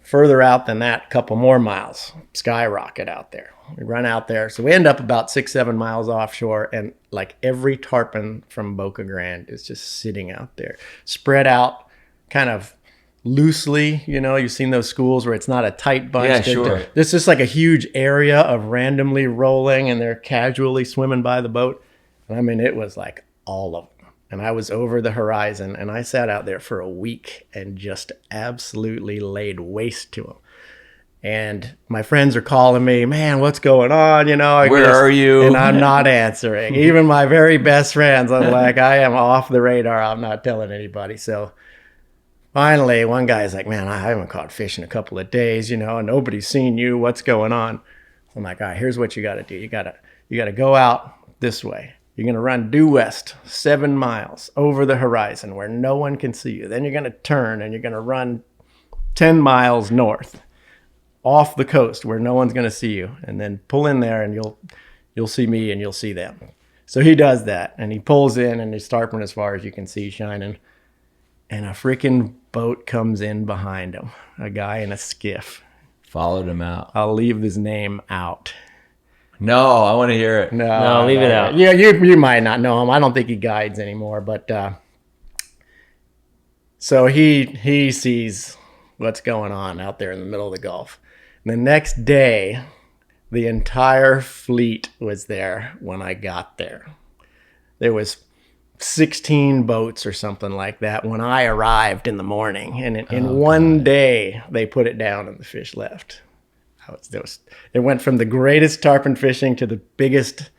further out than that, a couple more miles, skyrocket out there. We run out there. So we end up about 6-7 miles offshore, and like every tarpon from Boca Grande is just sitting out there, spread out kind of loosely. You know, you've seen those schools where it's not a tight bunch. Yeah, sure. This is just like a huge area of randomly rolling, and they're casually swimming by the boat. And I mean, it was like all of them. And I was over the horizon, and I sat out there for a week and just absolutely laid waste to them. And my friends are calling me, man, what's going on? You know, where are you? And I'm not answering. Even my very best friends, I'm like, I am off the radar. I'm not telling anybody. So finally, one guy's like, man, I haven't caught fish in a couple of days, you know, and nobody's seen you. What's going on? I'm like, all right, here's what you got to do. You got to go out this way. You're going to run due west 7 miles over the horizon where no one can see you. Then you're going to turn and you're going to run 10 miles north off the coast where no one's going to see you, and then pull in there and you'll see me and you'll see them. So he does that, and he pulls in, and he's tarpon as far as you can see shining, and a freaking boat comes in behind him, a guy in a skiff. Followed him out. I'll leave his name out. No, I want to hear it. No, leave it out. Yeah, you might not know him. I don't think he guides anymore, but so he sees what's going on out there in the middle of the Gulf. And the next day, the entire fleet was there when I got there. There was 16 boats or something like that when I arrived in the morning. And in one day, they put it down and the fish left. It went from the greatest tarpon fishing to the biggest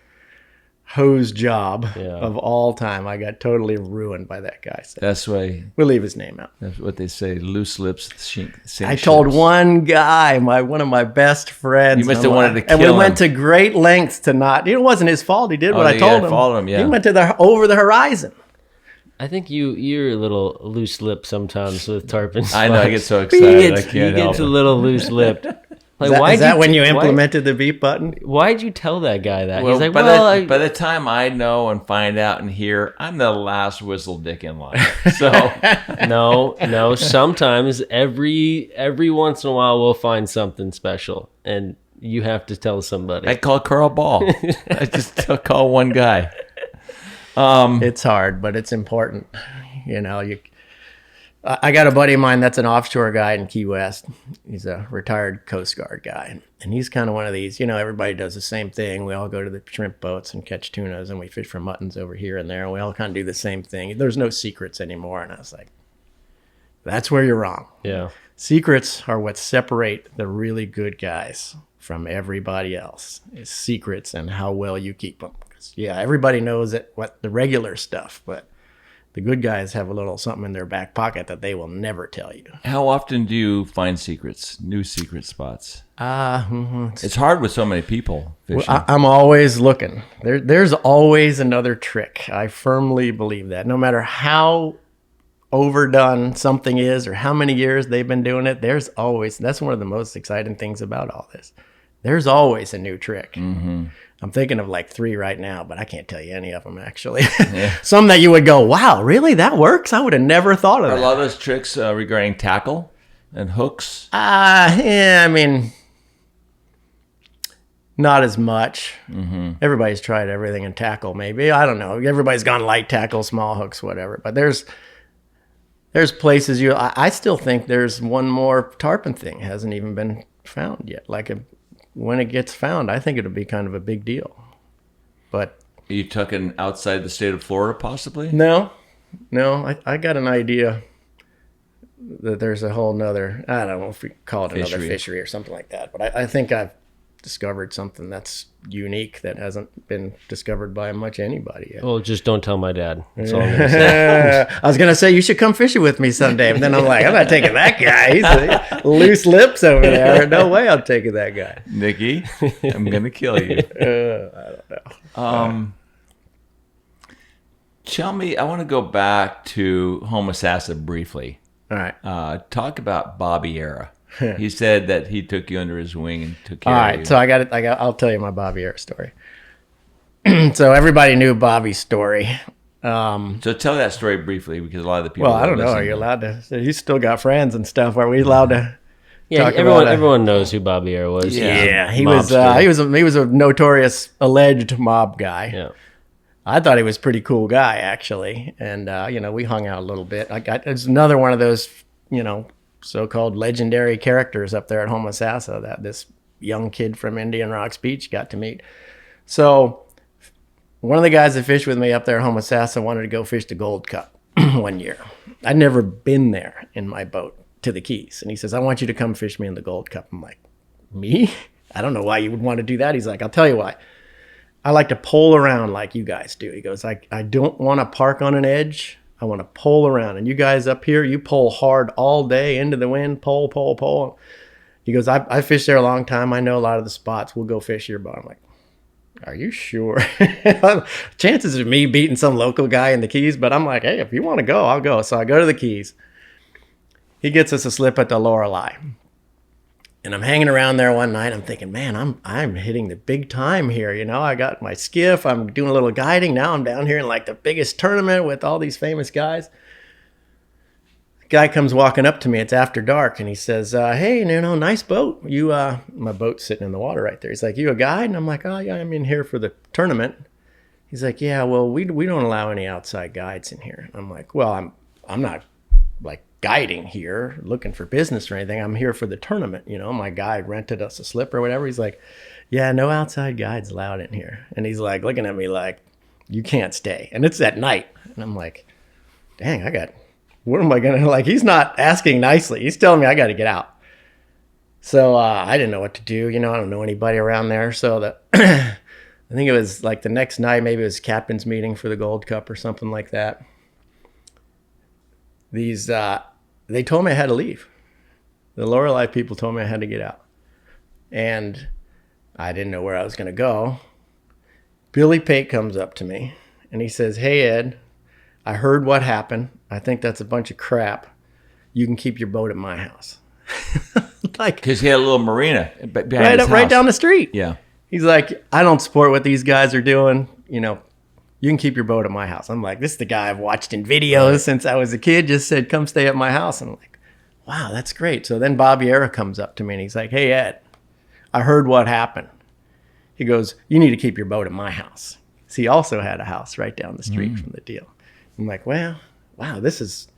hose job of all time. I got totally ruined by that guy. So That's why. we'll leave his name out. That's what they say. Loose lips sink I told ships. one guy, one of my best friends. You must have wanted to kill him. And we him. went to great lengths to not. It wasn't his fault. He did what I told him. Followed him, yeah. He went to over the horizon. I think you're a little loose lipped sometimes with tarpons. I know. I get so excited. I can't He help gets a it. little loose lipped. Like, Is that when you implemented the beep button? Why'd you tell that guy that? Well, He's like, by the time I know and find out and hear, I'm the last whistle dick in line. So no. Sometimes every once in a while we'll find something special, and you have to tell somebody. I call Carl Ball. I just call one guy. It's hard, but it's important. You know, I got a buddy of mine that's an offshore guy in Key West. He's a retired Coast Guard guy. And he's kind of one of these, you know, everybody does the same thing. We all go to the shrimp boats and catch tunas, and we fish for muttons over here and there. And we all kind of do the same thing. There's no secrets anymore. And I was like, that's where you're wrong. Yeah. Secrets are what separate the really good guys from everybody else. Is secrets and how well you keep them. 'Cause, yeah, everybody knows what the regular stuff, but the good guys have a little something in their back pocket that they will never tell you. How often do you find secrets, new secret spots? It's It's hard with so many people fishing. I'm always looking. There's always another trick. I firmly believe that. No matter how overdone something is or how many years they've been doing it, that's one of the most exciting things about all this. There's always a new trick. Mm-hmm. I'm thinking of like 3 right now, but I can't tell you any of them actually. Yeah. Some that you would go, wow, really? That works? I would have never thought of Are that. a lot of those tricks regarding tackle and hooks? Yeah, I mean, not as much. Mm-hmm. Everybody's tried everything in tackle, maybe. I don't know. Everybody's gone light tackle, small hooks, whatever. But there's places I still think there's one more tarpon thing hasn't even been found yet. When it gets found, I think it'll be kind of a big deal. But Are you talking outside the state of Florida, possibly? no, I got an idea that there's a whole nother, I don't know if we call it another fishery or something like that. But I think I've discovered something that's unique that hasn't been discovered by much anybody yet. Well, just don't tell my dad. That's all I'm gonna say. I was gonna say you should come fishing with me someday, but then I'm like, I'm not taking that guy. He's loose lips over there. No way I'm taking that guy. Nikki, I'm going to kill you. I don't know. Tell me, I want to go back to Homosassa briefly. All right. Talk about Bobby Era. He said that he took you under his wing and took care All of right. you. So I'll tell you my Bobby Era story. So everybody knew Bobby's story. So tell that story briefly, because a lot of the people. Well, I don't know. Are you allowed to? So you still got friends and stuff. Are we allowed to? Yeah, Talk everyone about everyone knows who Bobby Air was. Yeah, He was a mobster. he was a notorious alleged mob guy. Yeah. I thought he was a pretty cool guy actually, and we hung out a little bit. It's another one of those so-called legendary characters up there at Homosassa that this young kid from Indian Rocks Beach got to meet. So one of the guys that fished with me up there at Homosassa wanted to go fish the Gold Cup one year. I'd never been there in my boat to the Keys, and he says, "I want you to come fish me in the Gold Cup." I'm like, "Me? I don't know why you would want to do that." He's like, "I'll tell you why. I like to pole around like you guys do." He goes, I don't want to park on an edge. I want to pole around. And you guys up here, you pole hard all day into the wind, pole, pole, pole. He goes, I fished there a long time. I know a lot of the spots. We'll go fish your boat. I'm like, are you sure? Chances of me beating some local guy in the Keys, but I'm like, hey, if you want to go, I'll go. So I go to the Keys. He gets us a slip at the Lorelei. And I'm hanging around there one night. I'm thinking, man, I'm hitting the big time here. I got my skiff. I'm doing a little guiding. Now I'm down here in like the biggest tournament with all these famous guys. The guy comes walking up to me. It's after dark. And he says, hey, nice boat. My boat's sitting in the water right there. He's like, you a guide? And I'm like, oh, yeah, I'm in here for the tournament. He's like, yeah, well, we don't allow any outside guides in here. I'm like, well, I'm not like guiding here looking for business or anything. I'm here for the tournament. My guy rented us a slip or whatever. He's like, yeah, no outside guides allowed in here. And he's like looking at me like, you can't stay. And it's at night. And I'm like, dang, what am I going to, like, he's not asking nicely. He's telling me I got to get out. So I didn't know what to do. I don't know anybody around there. So I think it was like the next night, maybe it was captain's meeting for the Gold Cup or something like that. They told me I had to leave. The Lorelei people told me I had to get out. And I didn't know where I was going to go. Billy Pate comes up to me and he says, hey, Ed, I heard what happened. I think that's a bunch of crap. You can keep your boat at my house. Like, because he had a little marina behind his house. Right down the street. Yeah. He's like, I don't support what these guys are doing. You can keep your boat at my house. I'm like, this is the guy I've watched in videos since I was a kid, just said, come stay at my house. And I'm like, wow, that's great. So then Bobby Era comes up to me and he's like, hey, Ed, I heard what happened. He goes, you need to keep your boat at my house. So he also had a house right down the street from the deal. I'm like, well, wow, these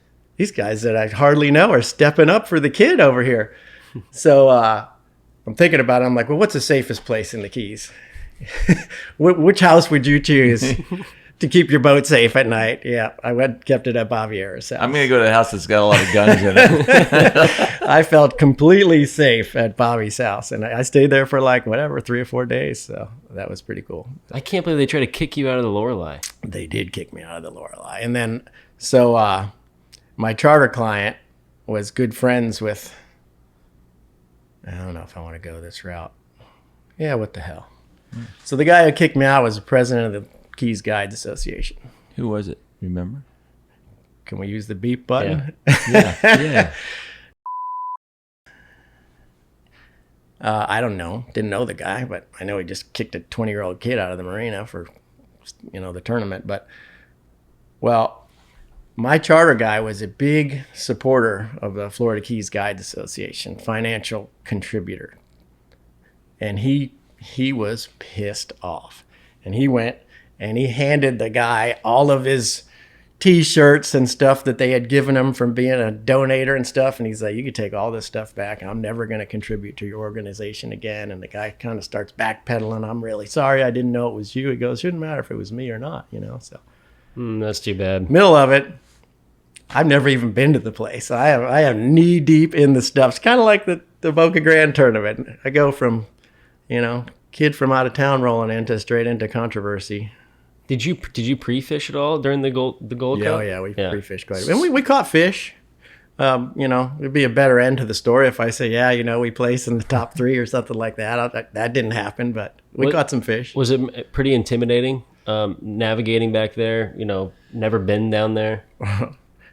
guys that I hardly know are stepping up for the kid over here. So I'm thinking about it. I'm like, well, what's the safest place in the Keys? Which house would you choose to keep your boat safe at night? Yeah, kept it at Bobby Era's house. I'm going to go to the house that's got a lot of guns in it. I felt completely safe at Bobby's house, and I stayed there for 3 or 4 days, so that was pretty cool. I can't believe they tried to kick you out of the Lorelei. They did kick me out of the Lorelei. And then, so my charter client was good friends with, I don't know if I want to go this route. Yeah, what the hell. So the guy who kicked me out was the president of the Keys Guides Association. Who was it? Remember? Can we use the beep button? Yeah. I don't know. Didn't know the guy, but I know he just kicked a 20-year-old kid out of the marina for, the tournament. But, well, my charter guy was a big supporter of the Florida Keys Guides Association, financial contributor. And he was pissed off. And he went and he handed the guy all of his T-shirts and stuff that they had given him from being a donator and stuff. And he's like, you can take all this stuff back. I'm never going to contribute to your organization again. And the guy kind of starts backpedaling. I'm really sorry. I didn't know it was you. He goes, shouldn't matter if it was me or not, so. That's too bad. Middle of it, I've never even been to the place. I am knee deep in the stuff. It's kind of like the Boca Grande tournament. I go from, kid from out of town rolling straight into controversy. Did you pre-fish at all during the Gold Cup? Oh yeah, we pre-fished quite a bit. And we caught fish. It'd be a better end to the story if I say, we placed in the top 3 or something like that. That didn't happen, but we caught some fish. Was it pretty intimidating navigating back there? Never been down there.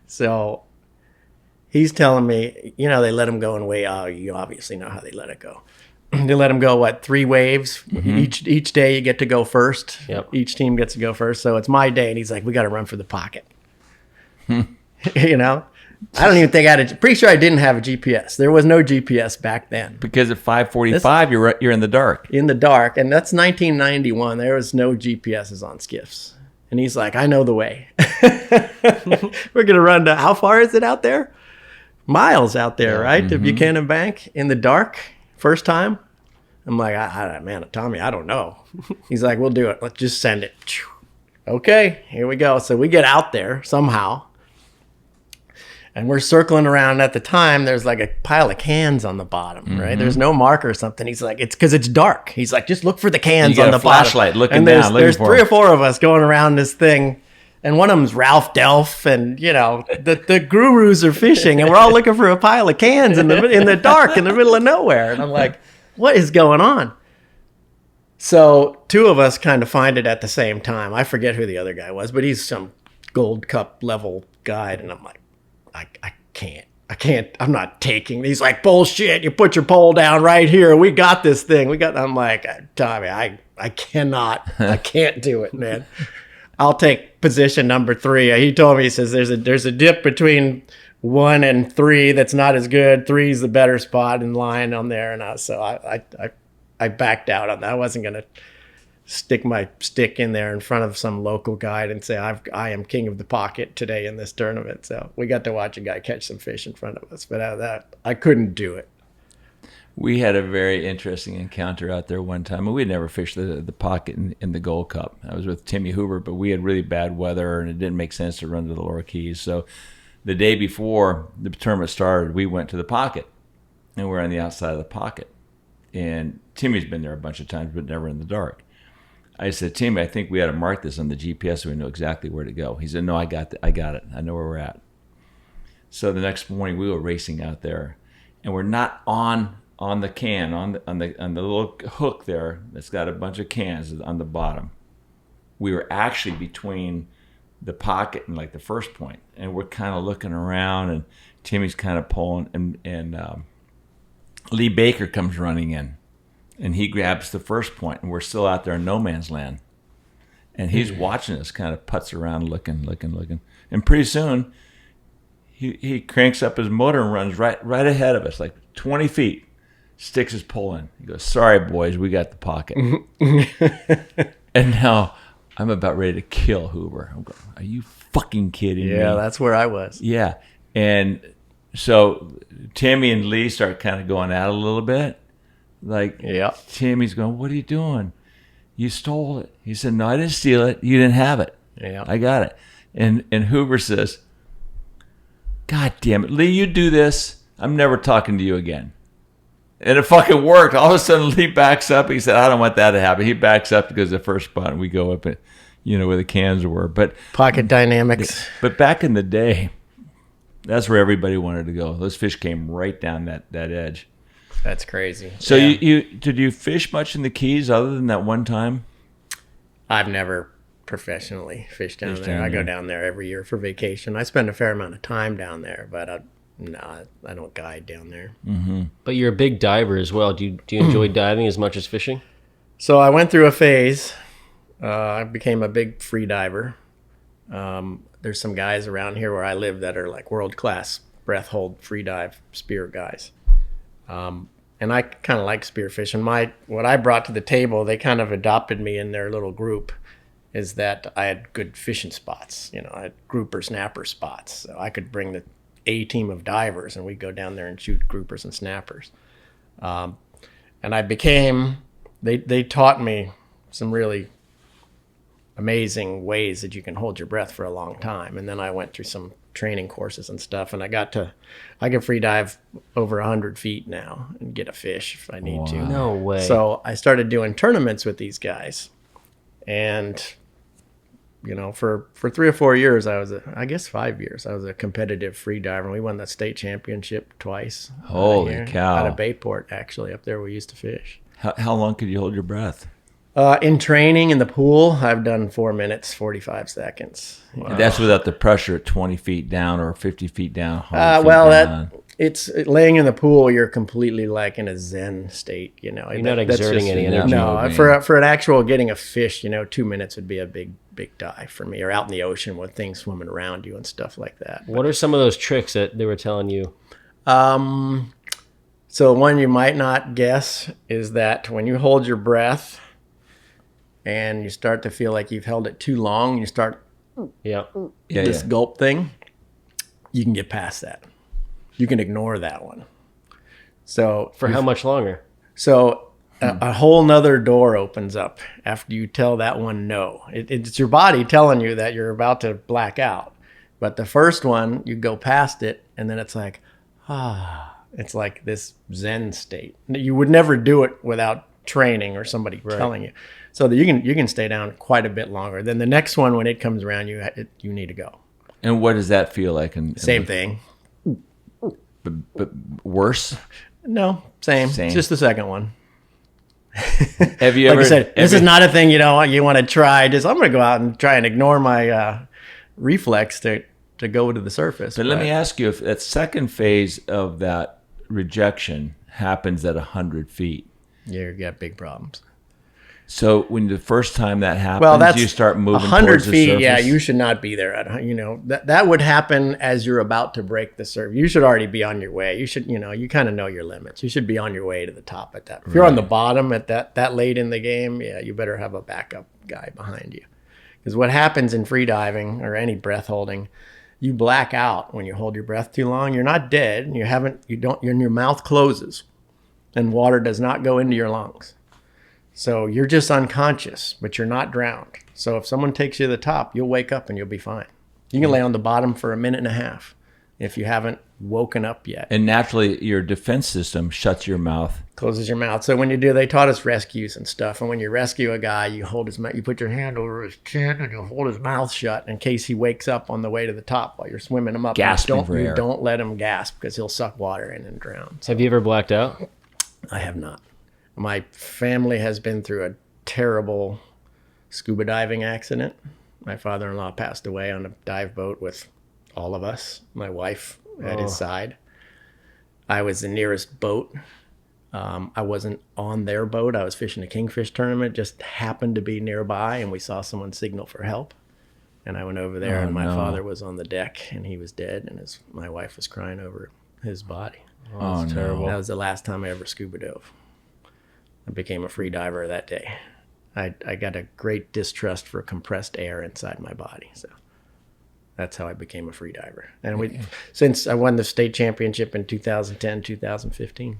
So he's telling me, they let him go in way. Oh, you obviously know how they let it go. They let him go, 3 waves? Mm-hmm. Each day you get to go first. Yep. Each team gets to go first. So it's my day, and he's like, we got to run for the pocket. I don't even think I had pretty sure I didn't have a GPS. There was no GPS back then. Because at 5:45, you're in the dark. In the dark. And that's 1991. There was no GPSs on skiffs. And he's like, I know the way. We're going to run to, how far is it out there? Miles out there, right? To Buchanan Bank in the dark. First time. I'm like, man, Tommy, I don't know. He's like, we'll do it. Let's just send it. Okay, here we go. So we get out there somehow. And we're circling around. At the time, there's like a pile of cans on the bottom, right? There's no marker or something. He's like, it's because it's dark. He's like, just look for the cans on the flashlight bottom. looking and down. There's 3 or 4 of us going around this thing. And one of them's Ralph Delph. And, the gurus are fishing. And we're all looking for a pile of cans in the dark in the middle of nowhere. And I'm like, what is going on? So 2 of us kind of find it at the same time. I forget who the other guy was, but he's some Gold Cup level guide. And I'm like, I can't, I'm not taking. He's like, bullshit, you put your pole down right here. We got this thing. I'm like, Tommy, I can't do it, man. I'll take position number 3. He told me, he says, there's a dip between 1 and 3 that's not as good. 3 is the better spot in line on there. And so I backed out on that. I wasn't going to stick my stick in there in front of some local guide and say, I am king of the pocket today in this tournament. So we got to watch a guy catch some fish in front of us. But out of that, I couldn't do it. We had a very interesting encounter out there one time, and we'd never fished the pocket in the Gold Cup. I was with Timmy Hoover, but we had really bad weather, and it didn't make sense to run to the Lower Keys. So the day before the tournament started, we went to the pocket, and we're on the outside of the pocket. And Timmy's been there a bunch of times, but never in the dark. I said, Timmy, I think we ought to mark this on the GPS so we know exactly where to go. He said, no, I got it. I know where we're at. So the next morning we were racing out there, and we're not on the can, on the little hook there that's got a bunch of cans on the bottom. We were actually between the pocket and like the first point, and we're kind of looking around, and Timmy's kind of pulling, and Lee Baker comes running in. And he grabs the first point, and we're still out there in no man's land. And he's watching us, kind of putts around, looking. And pretty soon, he cranks up his motor and runs right ahead of us, like 20 feet, sticks his pole in. He goes, sorry, boys, we got the pocket. And now I'm about ready to kill Hoover. I'm going, are you fucking kidding me? Yeah, that's where I was. Yeah. And so Timmy and Lee start kind of going at it a little bit. Like, yeah. Timmy's going, what are you doing? You stole it. He said, no, I didn't steal it. You didn't have it. Yeah. I got it. And Hoover says, God damn it, Lee, you do this, I'm never talking to you again. And it fucking worked. All of a sudden, Lee backs up. He said, I don't want that to happen. He backs up because the first spot, and we go up at, where the cans were. But pocket dynamics. But back in the day, that's where everybody wanted to go. Those fish came right down that edge. That's crazy. So you did you fish much in the Keys other than that one time? I've never professionally fished down there. I go down there every year for vacation. I spend a fair amount of time down there, but I don't guide down there. Mm-hmm. But you're a big diver as well. Do you enjoy diving as much as fishing? So I went through a phase. I became a big free diver. There's some guys around here where I live that are like world-class breath hold free dive spear guys. And I kind of like spear fishing. What I brought to the table, they kind of adopted me in their little group, is that I had good fishing spots. I had grouper snapper spots. So I could bring the A team of divers, and we'd go down there and shoot groupers and snappers. And they taught me some really amazing ways that you can hold your breath for a long time. And then I went through some training courses and stuff, and I can free dive over 100 feet now and get a fish if I need to. No way. So I started doing tournaments with these guys, and for 3 or 4 years, I guess 5 years, I was a competitive free diver. We won the state championship twice. Holy cow. Out of Bayport, actually, up there we used to fish. How long could you hold your breath? In training in the pool, I've done 4 minutes, 45 seconds. Wow. That's without the pressure at 20 feet down or 50 feet down. It's laying in the pool. You're completely like in a Zen state. You know, You're not that's exerting just- any energy. No, man. for an actual getting a fish, 2 minutes would be a big dive for me. Or out in the ocean with things swimming around you and stuff like that. What are some of those tricks that they were telling you? So one you might not guess is that when you hold your breath and you start to feel like you've held it too long, you start Yeah. this gulp thing, you can get past that. You can ignore that one. So For how much longer? So a whole nother door opens up after you tell that one no. It's your body telling you that you're about to black out. But the first one, you go past it, and then it's like, it's like this Zen state. You would never do it without training or somebody telling you. So that you can stay down quite a bit longer. Then the next one, when it comes around, you need to go. And what does that feel like? Same thing. But worse? No, same. It's just the second one. Have you Like ever I said, this is not a thing you want to try. Just I'm going to go out and try and ignore my reflex to go to the surface. But let me ask you, if that second phase of that rejection happens at 100 feet. You got big problems. So when the first time that happens, Well, that's you start moving 100 towards the feet. surface? Yeah, you should not be there. That would happen as you're about to break the surface. You should already be on your way. You should, you kind of know your limits. You should be on your way to the top at that. If you're on the bottom at that late in the game, yeah, you better have a backup guy behind you. Because what happens in free diving or any breath holding, you black out when you hold your breath too long. You're not dead. Your mouth closes, and water does not go into your lungs. So you're just unconscious, but you're not drowned. So if someone takes you to the top, you'll wake up and you'll be fine. You can lay on the bottom for a minute and a half if you haven't woken up yet. And naturally, your defense system shuts your mouth. Closes your mouth. So when you do, they taught us rescues and stuff. And when you rescue a guy, you hold his mouth, you put your hand over his chin and you hold his mouth shut in case he wakes up on the way to the top while you're swimming him up. Gasping for air. You don't let him gasp because he'll suck water in and drown. Have you ever blacked out? I have not. My family has been through a terrible scuba diving accident. My father-in-law passed away on a dive boat with all of us, my wife at his side. I was the nearest boat. I wasn't on their boat. I was fishing a kingfish tournament, just happened to be nearby, and we saw someone signal for help. And I went over there, and my father was on the deck, and he was dead, and my wife was crying over his body. Oh, That's no. terrible. That was the last time I ever scuba dove. I became a free diver that day. I got a great distrust for compressed air inside my body. So that's how I became a free diver. And since I won the state championship in 2010, 2015,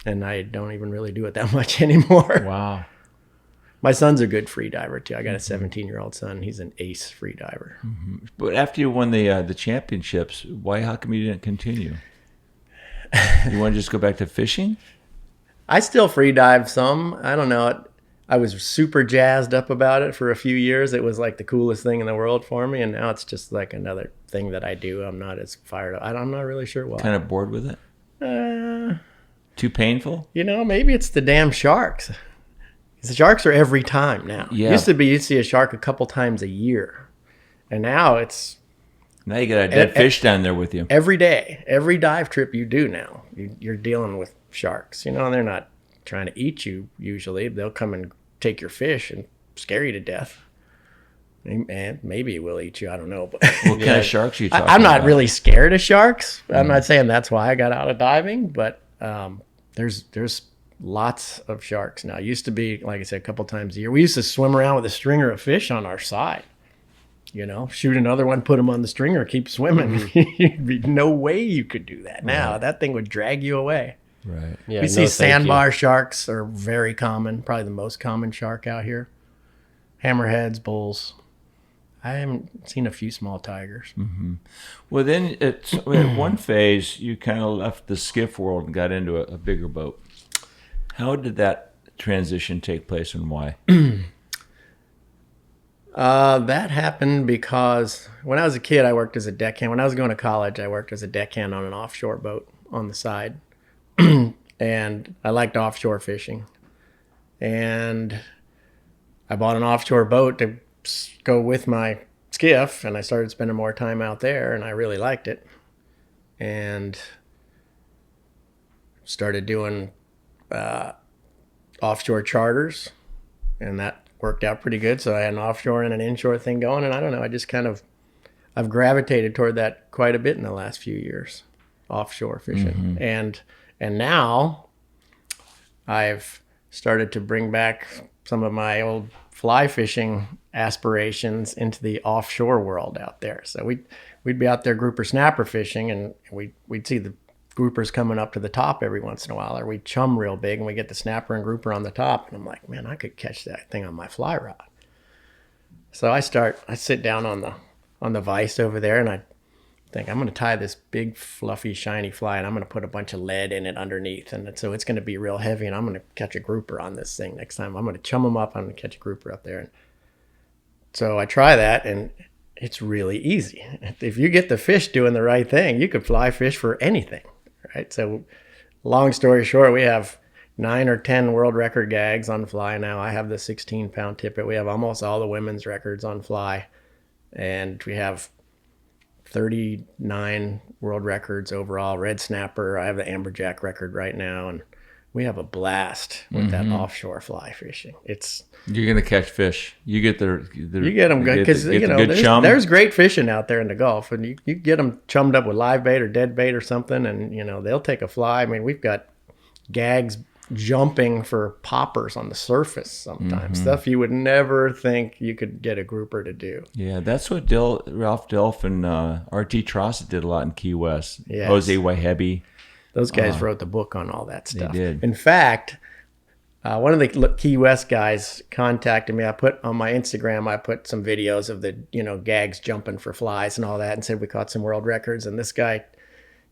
and I don't even really do it that much anymore. Wow. My son's a good free diver too. I got a 17-year-old son. He's an ace free diver. But after you won the championships, how come you didn't continue? You want to just go back to fishing? I still free dive some. I don't know. I was super jazzed up about it for a few years. It was like the coolest thing in the world for me. And now it's just like another thing that I do. I'm not as fired up. I'm not really sure why. Kind of bored with it? Too painful? Maybe it's the damn sharks. The sharks are every time now. Yeah. Used to be you'd see a shark a couple times a year. And now it's Now you got a dead fish down there with you. every day. Every dive trip you do now, you're dealing with sharks. They're not trying to eat you usually. They'll come and take your fish and scare you to death. And maybe it will eat you. I don't know. But What kind of sharks are you talking I'm not about? really scared of sharks. I'm not saying that's why I got out of diving, but there's lots of sharks now. It used to be, like I said, a couple times a year. We used to swim around with a stringer of fish on our side. Shoot another one, put them on the stringer, keep swimming. There'd be no way you could do that now. That thing would drag you away. Right. Yeah, We see thank you. sandbar sharks are very common, probably the most common shark out here. Hammerheads, bulls. I haven't seen a few small tigers. Well, then at one phase, you kind of left the skiff world and got into a bigger boat. How did that transition take place and why? That happened because when I was a kid, I worked as a deckhand. When I was going to college, I worked as a deckhand on an offshore boat on the side. And I liked offshore fishing. And I bought an offshore boat to go with my skiff, and I started spending more time out there, and I really liked it. And started doing offshore charters, and that worked out pretty good. So I had an offshore and an inshore thing going, and I don't know, I just kind of I've gravitated toward that quite a bit in the last few years, offshore fishing. And now I've started to bring back some of my old fly fishing aspirations into the offshore world out there. So we'd be out there grouper snapper fishing, and we'd see the groupers coming up to the top every once in a while, or we'd chum real big and we get the snapper and grouper on the top, and I'm like, man, I could catch that thing on my fly rod. So I sit down on the vise over there, and I think I'm going to tie this big fluffy shiny fly, and I'm going to put a bunch of lead in it underneath, and so it's going to be real heavy, and I'm going to catch a grouper on this thing next time. I'm going to chum them up, I'm going to catch a grouper up there. And so I try that, and it's really easy. If you get the fish doing the right thing, you could fly fish for anything, right? So long story short, we have 9 or 10 world record gags on fly now. I have the 16-pound tippet. We have almost all the women's records on fly, and we have 39 world records overall. Red snapper, I have the amberjack record right now, and we have a blast with that offshore fly fishing. You're gonna catch fish. You get you get them good, because there's great fishing out there in the Gulf, and you get them chummed up with live bait or dead bait or something, and they'll take a fly. I mean, we've got gags jumping for poppers on the surface sometimes, stuff you would never think you could get a grouper to do. Yeah, that's what Ralph Delf and R.T. Trossett did a lot in Key West. Yes. Jose Wahebe. Those guys wrote the book on all that stuff. They did. In fact, one of the Key West guys contacted me. I put on my Instagram, I put some videos of the gags jumping for flies and all that, and said we caught some world records. And this guy,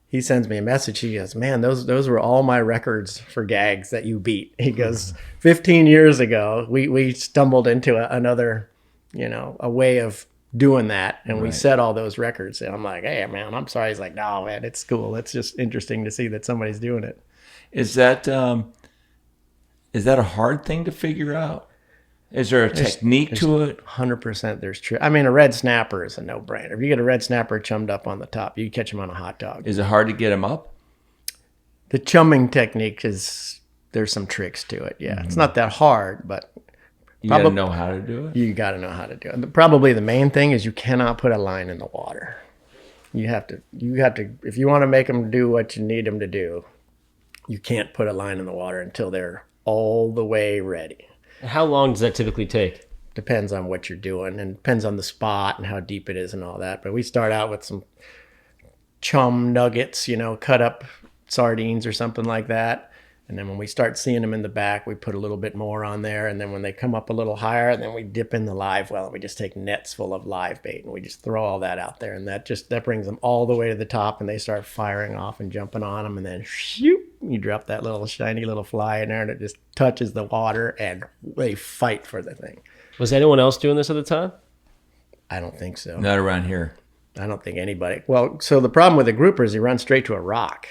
he sends me a message. He goes, man, those were all my records for gags that you beat. He goes, 15 years ago, we stumbled into another, a way of doing that, and we set all those records. And I'm like, hey, man, I'm sorry. He's like, no, man, it's cool. It's just interesting to see that somebody's doing it. Is that a hard thing to figure out? Is there a technique to it? 100% there's true. I mean, a red snapper is a no-brainer. If you get a red snapper chummed up on the top, you catch him on a hot dog. Is it hard to get him up? The chumming technique there's some tricks to it. Yeah, It's not that hard, but you got to know how to do it. You got to know how to do it. Probably the main thing is you cannot put a line in the water. You have to. If you want to make them do what you need them to do, you can't put a line in the water until they're all the way ready. How long does that typically take? Depends on what you're doing, and depends on the spot and how deep it is and all that. But we start out with some chum nuggets, cut up sardines or something like that. And then when we start seeing them in the back, we put a little bit more on there. And then when they come up a little higher, then we dip in the live well. And we just take nets full of live bait, and we just throw all that out there. And that brings them all the way to the top, and they start firing off and jumping on them. And then shoot, you drop that little shiny little fly in there, and it just touches the water, and they fight for the thing. Was anyone else doing this at the time? I don't think so. Not around here. I don't think anybody. Well, so the problem with the grouper is he runs straight to a rock.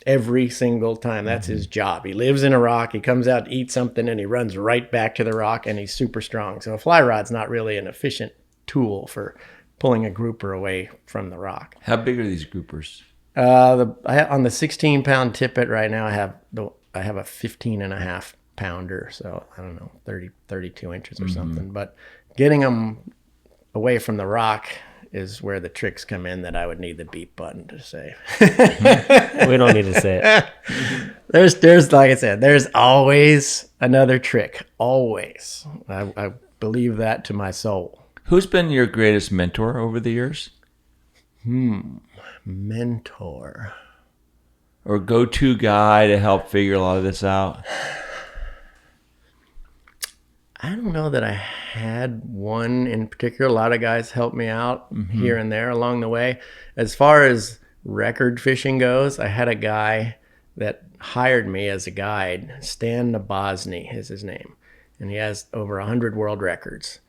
Every single time. That's his job. He lives in a rock. He comes out to eat something, and he runs right back to the rock, and he's super strong. So a fly rod's not really an efficient tool for pulling a grouper away from the rock. How big are these groupers? On the 16-pound tippet right now, I have a 15.5 pounder. So I don't know, 32 inches or something. But getting them away from the rock is where the tricks come in that I would need the beep button to say. We don't need to say it. There's like I said, there's always another trick. Always. I believe that to my soul. Who's been your greatest mentor over the years? Mentor. Or go-to guy to help figure a lot of this out? I don't know that I had one in particular. A lot of guys helped me out here and there along the way. As far as record fishing goes, I had a guy that hired me as a guide. Stan Nabozny is his name. And he has over 100 world records.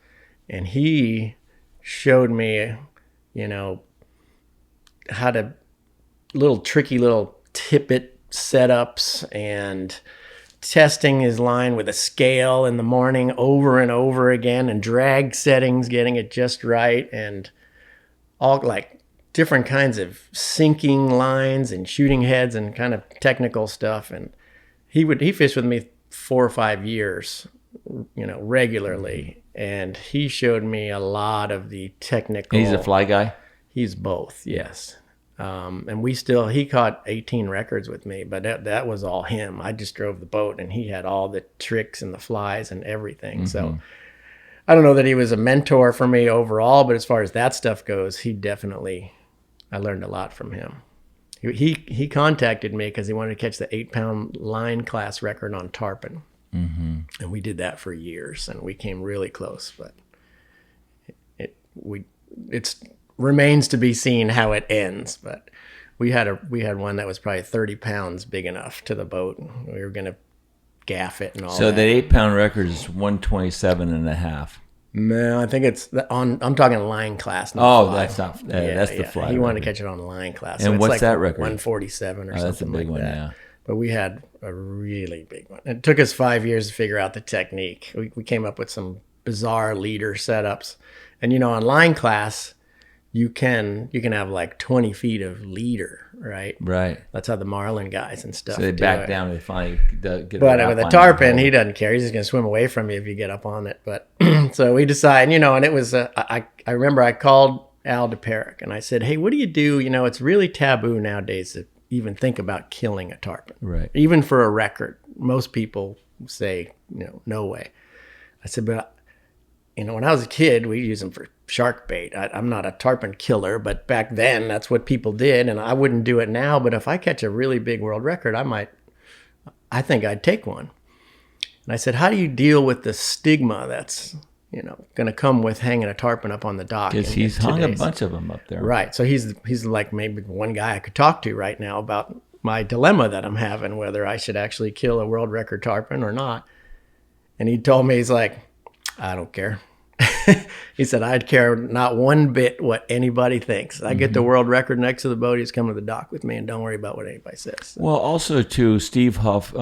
And he showed me, how to tricky little tippet setups and testing his line with a scale in the morning over and over again, and drag settings, getting it just right, and all like different kinds of sinking lines and shooting heads and kind of technical stuff. And he fished with me 4 or 5 years, regularly. And he showed me a lot of the technical. He's a fly guy? He's both, yes. And he caught 18 records with me, but that was all him. I just drove the boat, and he had all the tricks and the flies and everything. Mm-hmm. So I don't know that he was a mentor for me overall, but as far as that stuff goes, I learned a lot from him. He contacted me because he wanted to catch the 8-pound line class record on tarpon. Mm-hmm. And we did that for years, and we came really close, but it remains to be seen how it ends. But we had one that was probably 30 pounds big enough to the boat. We were going to gaff it and all that. So that 8-pound record is 127.5. No, I think it's I'm talking line class. That's not. That's the fly. He wanted to catch it on line class. And so what's that record? 147 or something. That's a big one, that. Yeah. But we had a really big one. It took us 5 years to figure out the technique. We came up with some bizarre leader setups, and on line class, you can have like 20 feet of leader, right? Right. That's how the marlin guys and stuff. So they back down. They finally get. But with a tarpon, he doesn't care. He's just gonna swim away from you if you get up on it. But so we decided, and it was. I remember I called Al DePeric and I said, "Hey, what do you do? It's really taboo nowadays to even think about killing a tarpon, right? Even for a record. Most people say, no way." I said, "But when I was a kid, we used them for shark bait. I'm not a tarpon killer, but back then that's what people did, and I wouldn't do it now. But if I catch a really big world record, I think I'd take one." And I said, "How do you deal with the stigma that's going to come with hanging a tarpon up on the dock?" Because he's hung a bunch of them up there, right? So he's like maybe one guy I could talk to right now about my dilemma that I'm having, whether I should actually kill a world record tarpon or not. And he told me, he's like, "I don't care." He said, "I'd care not one bit what anybody thinks. I get the world record next to the boat. He's come to the dock with me, and don't worry about what anybody says." So. Well, also too, Steve Huff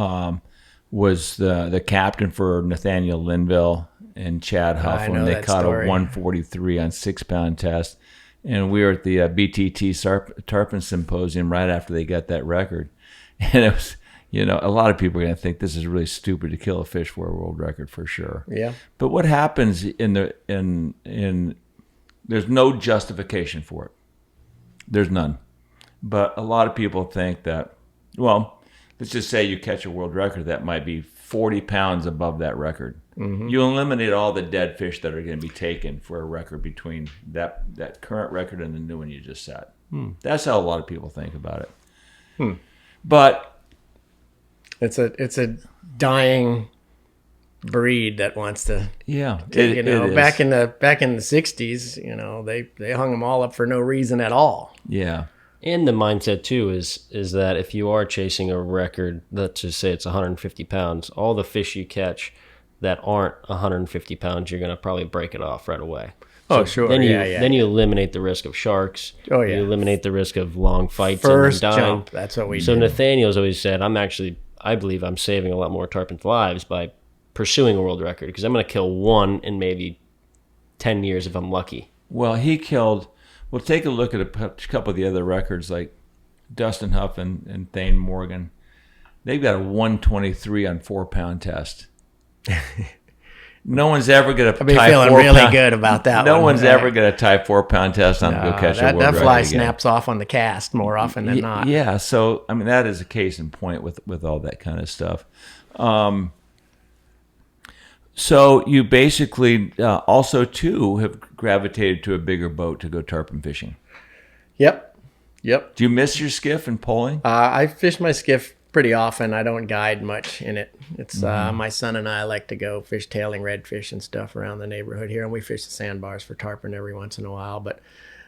was the captain for Nathaniel Linville and Chad Huff when they caught a 143 on 6-pound test, and we were at the BTT Tarpon Symposium right after they got that record, and it was. A lot of people are going to think this is really stupid to kill a fish for a world record for sure. Yeah. But what happens in there's no justification for it. There's none. But a lot of people think that, well, let's just say you catch a world record that might be 40 pounds above that record. Mm-hmm. You eliminate all the dead fish that are going to be taken for a record between that current record and the new one you just set. That's how a lot of people think about it. But it's a dying breed that wants to. Yeah, back in the 60s, they hung them all up for no reason at all. Yeah, and the mindset too is that if you are chasing a record, let's just say it's 150 pounds, all the fish you catch that aren't 150 pounds, you're gonna probably break it off right away. Oh, sure. Then you eliminate the risk of sharks. Oh, yeah. You eliminate the risk of long fights First and dying. Jump. That's what we do. So Nathaniel's always said, I believe I'm saving a lot more tarpon's lives by pursuing a world record because I'm going to kill one in maybe 10 years if I'm lucky. Well, take a look at a couple of the other records like Dustin Huff and Thane Morgan. They've got a 123 on 4-pound test. No one's ever going to tie 4 pound. I'll be feeling really good about that. No one's ever going to tie 4-pound test on to go catch a world record. That fly snaps off on the cast more often than not. Yeah, so that is a case in point with all that kind of stuff. So you basically also too have gravitated to a bigger boat to go tarpon fishing. Yep. Do you miss your skiff and poling? I fish my skiff pretty often. I don't guide much in it. It's my son and I like to go fish tailing redfish and stuff around the neighborhood here, and we fish the sandbars for tarpon every once in a while. But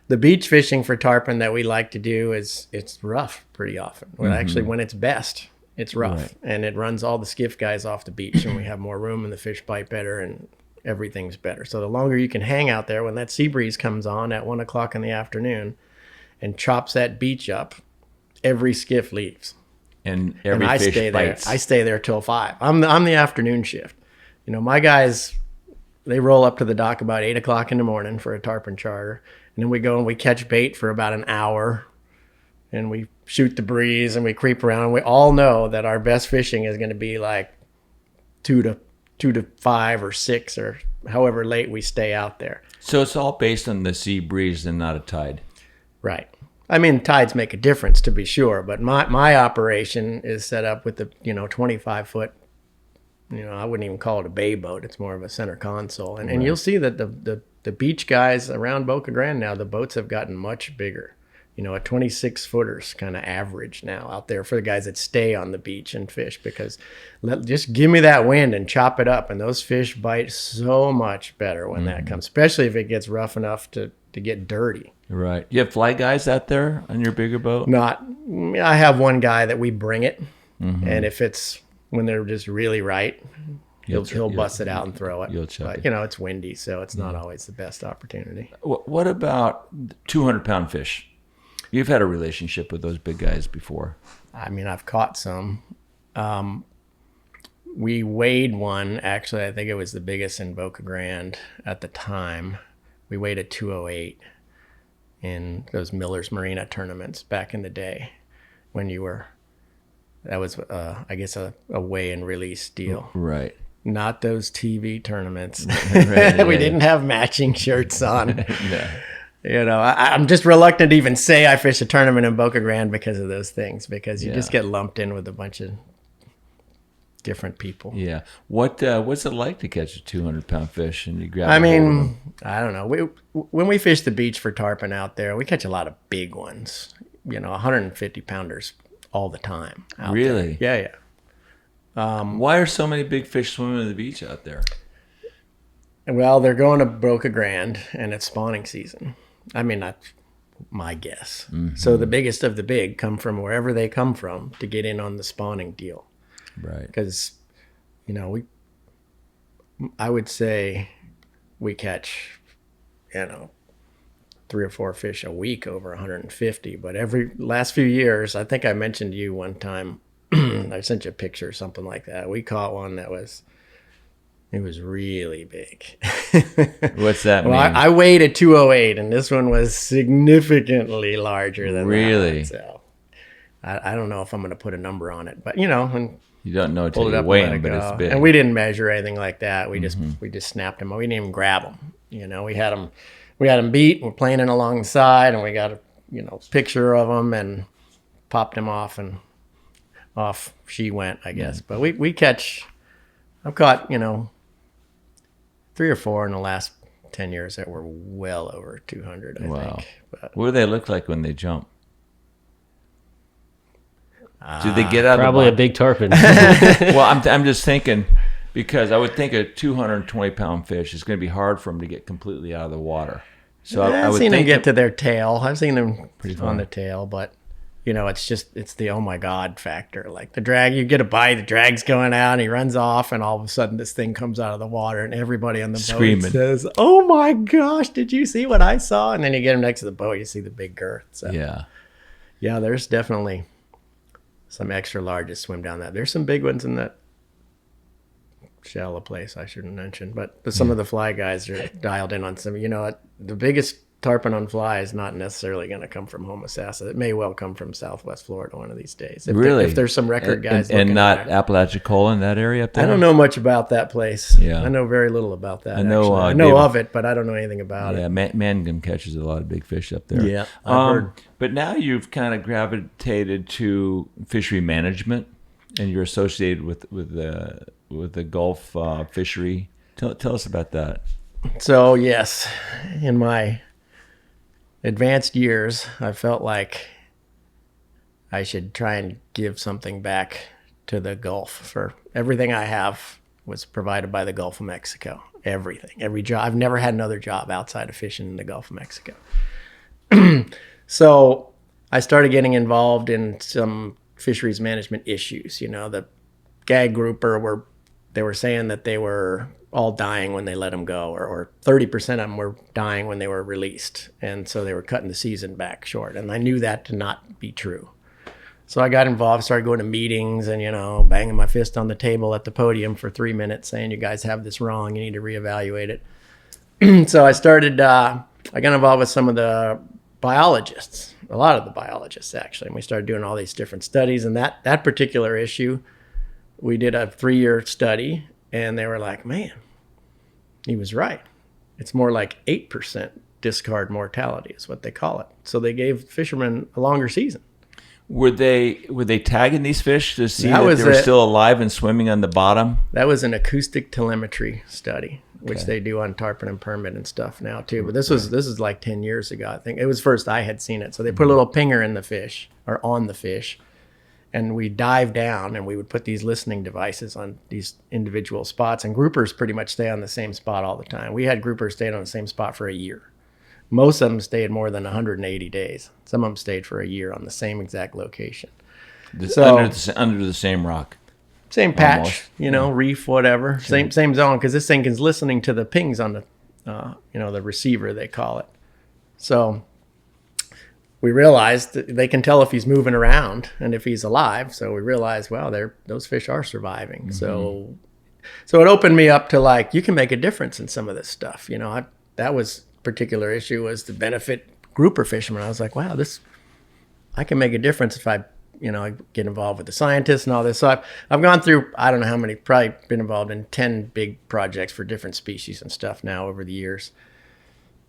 the beach fishing for tarpon that we like to do it's rough pretty often. Well, actually, when it's best, it's rough, right. And it runs all the skiff guys off the beach, and we have more room, and the fish bite better, and everything's better. So the longer you can hang out there, when that sea breeze comes on at 1 o'clock in the afternoon and chops that beach up, every skiff leaves. And every fish bites. I stay there till 5. I'm the afternoon shift. My guys, they roll up to the dock about 8 o'clock in the morning for a tarpon charter, And then we go and we catch bait for about an hour, and we shoot the breeze and we creep around. And we all know that our best fishing is going to be like 2 to 5 or 6 or however late we stay out there. So it's all based on the sea breeze and not a tide. Right. I mean, tides make a difference to be sure, but my operation is set up with the 25 foot. I wouldn't even call it a bay boat. It's more of a center console, and you'll see that the beach guys around Boca Grande now, the boats have gotten much bigger. A 26 footer's kind of average now out there for the guys that stay on the beach and fish, because just give me that wind and chop it up, and those fish bite so much better when that comes, especially if it gets rough enough to get dirty. Right. You have fly guys out there on your bigger boat? I have one guy that we bring it, and if it's when they're just really right, he'll bust it out and throw it. You'll chuck it. It's windy, so it's not always the best opportunity. What about 200-pound fish? You've had a relationship with those big guys before. I mean, I've caught some. We weighed one. Actually, I think it was the biggest in Boca Grande at the time. We weighed a 208 in those Miller's Marina tournaments back in the day when that was, I guess, a weigh and release deal. Right. Not those TV tournaments. Right, we didn't have matching shirts on. No. I'm just reluctant to even say I fished a tournament in Boca Grande because of those things, because you just get lumped in with a bunch of different people. Yeah. What's it like to catch a 200-pound fish and you grab? I mean, I don't know. When we fish the beach for tarpon out there, we catch a lot of big ones. 150 pounders all the time. Really? There. Yeah. Why are so many big fish swimming in the beach out there? Well, they're going to Boca Grande, and it's spawning season. I mean, that's my guess. Mm-hmm. So the biggest of the big come from wherever they come from to get in on the spawning deal. Right. Because, I would say we catch, 3 or 4 fish a week over 150. But last few years, I think I mentioned to you one time, I sent you a picture or something like that. We caught one that was really big. What's that mean? I weighed a 208, and this one was significantly larger than really? That. So I don't know if I'm going to put a number on it, but and you don't know until you weigh them, but it's big. And we didn't measure anything like that. We just snapped them. We didn't even grab them. We had them beat. We're planing alongside, and we got a picture of them and popped him off, and off she went, I guess. But we catch. I've caught 3 or 4 in the last 10 years that were well over 200, I think. But, what do they look like when they jump? Do they get out probably of a big tarpon? Well, I'm just thinking, because I would think a 220-pound fish is going to be hard for them to get completely out of the water. So I I've would seen think them get to their tail. I've seen them Pretty on the tail, but it's the oh my god factor. Like the drag, you get a bite, the drag's going out, and he runs off, and all of a sudden this thing comes out of the water, and everybody on the Screaming. boat says, "Oh my gosh, did you see what I saw?" And then you get him next to the boat, you see the big girth. So yeah, there's definitely some extra larges swim down that. There's some big ones in that shallow place I shouldn't mention, but some of the fly guys are dialed in on some. The biggest tarpon on fly is not necessarily going to come from Homosassa. It may well come from Southwest Florida one of these days. If there's some record guys and not Apalachicola in that area up there. I don't know much about that place. Yeah, I know very little about that. I know of it, but I don't know anything about it. Yeah, Mangum catches a lot of big fish up there. Yeah, I've heard. But now you've kind of gravitated to fishery management, and you're associated with the Gulf fishery. Tell us about that. So yes, in my advanced years, I felt like I should try and give something back to the Gulf. For everything I have was provided by the Gulf of Mexico. Everything, every job. I've never had another job outside of fishing in the Gulf of Mexico. So I started getting involved in some fisheries management issues. The gag grouper they were saying that they were all dying when they let them go, or 30% of them were dying when they were released. And so they were cutting the season back short. And I knew that to not be true. So I got involved, started going to meetings and, banging my fist on the table at the podium for 3 minutes saying, you guys have this wrong. You need to reevaluate it. So I started I got involved with some of the biologists, a lot of the biologists actually, and we started doing all these different studies. And that particular issue, we did a 3-year study, and they were like, man, he was right. It's more like 8% discard mortality is what they call it. So they gave fishermen a longer season. Were they tagging these fish to see That that was they were it. still alive and swimming on the bottom? That was an acoustic telemetry study, which they do on tarpon and permit and stuff now too. But this is like 10 years ago, I think. It was first I had seen it. So they put a little pinger in the fish, or on the fish, and we dive down, and we would put these listening devices on these individual spots. And groupers pretty much stay on the same spot all the time. We had groupers stayed on the same spot for a year. Most of them stayed more than 180 days. Some of them stayed for a year on the same exact location. Under the same rock. Same patch, Almost. reef, whatever. Same zone, because this thing is listening to the pings on the, the receiver, they call it. So we realized that they can tell if he's moving around and if he's alive. So we realized, wow, those fish are surviving. So it opened me up to, like, you can make a difference in some of this stuff. That was particular issue was to benefit grouper fishermen. I was like, wow, I can make a difference if I get involved with the scientists and all this. So I've gone through, I don't know how many, probably been involved in 10 big projects for different species and stuff now over the years.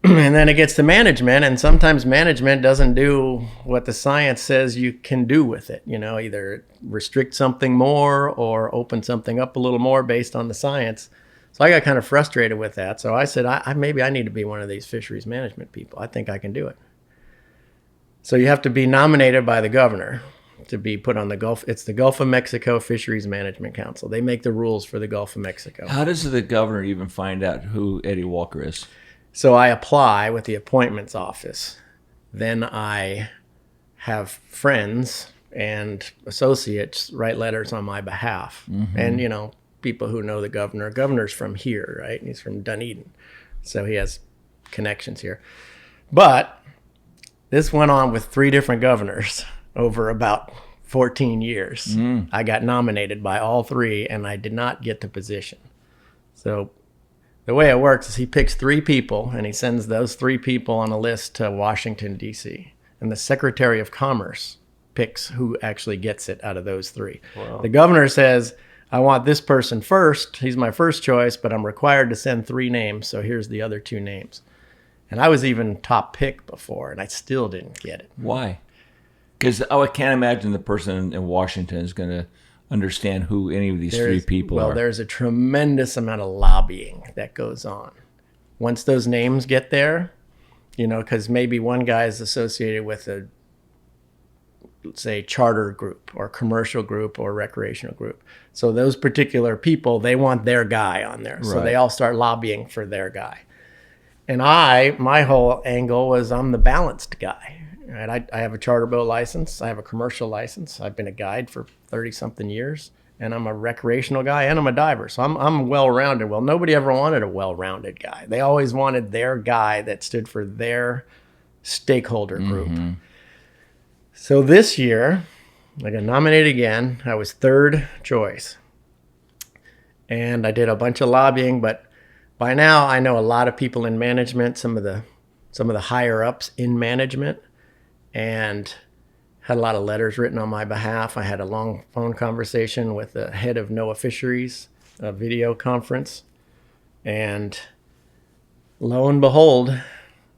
And then it gets to management, and sometimes management doesn't do what the science says you can do with it. Either restrict something more or open something up a little more based on the science. So I got kind of frustrated with that. So I said, maybe I need to be one of these fisheries management people. I think I can do it. So you have to be nominated by the governor to be put on the Gulf. It's the Gulf of Mexico Fisheries Management Council. They make the rules for the Gulf of Mexico. How does the governor even find out who Eddie Walker is? So I apply with the appointments office. Then I have friends and associates write letters on my behalf. And, people who know the governor. Governor's from here, right? He's from Dunedin. So he has connections here. But this went on with 3 different governors over about 14 years. I got nominated by all 3, and I did not get the position. So the way it works is he picks 3 people, and he sends those 3 people on a list to Washington, D.C. And the Secretary of Commerce picks who actually gets it out of those 3. Wow. The governor says, I want this person first. He's my first choice, but I'm required to send 3 names, so here's the other 2 names. And I was even top pick before, and I still didn't get it. Why? Because I can't imagine the person in Washington is going to understand who any of these 3 people are. Well, there's a tremendous amount of lobbying that goes on. Once those names get there, because maybe one guy is associated with a, let's say, charter group or commercial group or recreational group. So those particular people, they want their guy on there. So they all start lobbying for their guy. And my whole angle was I'm the balanced guy. Right? I have a charter boat license. I have a commercial license. I've been a guide for 30-something years. And I'm a recreational guy, and I'm a diver. So I'm well-rounded. Well, nobody ever wanted a well-rounded guy. They always wanted their guy that stood for their stakeholder group. So this year, I got nominated again. I was 3rd choice. And I did a bunch of lobbying, but by now I know a lot of people in management, some of the higher ups in management, and had a lot of letters written on my behalf. I had a long phone conversation with the head of NOAA Fisheries, a video conference. And lo and behold,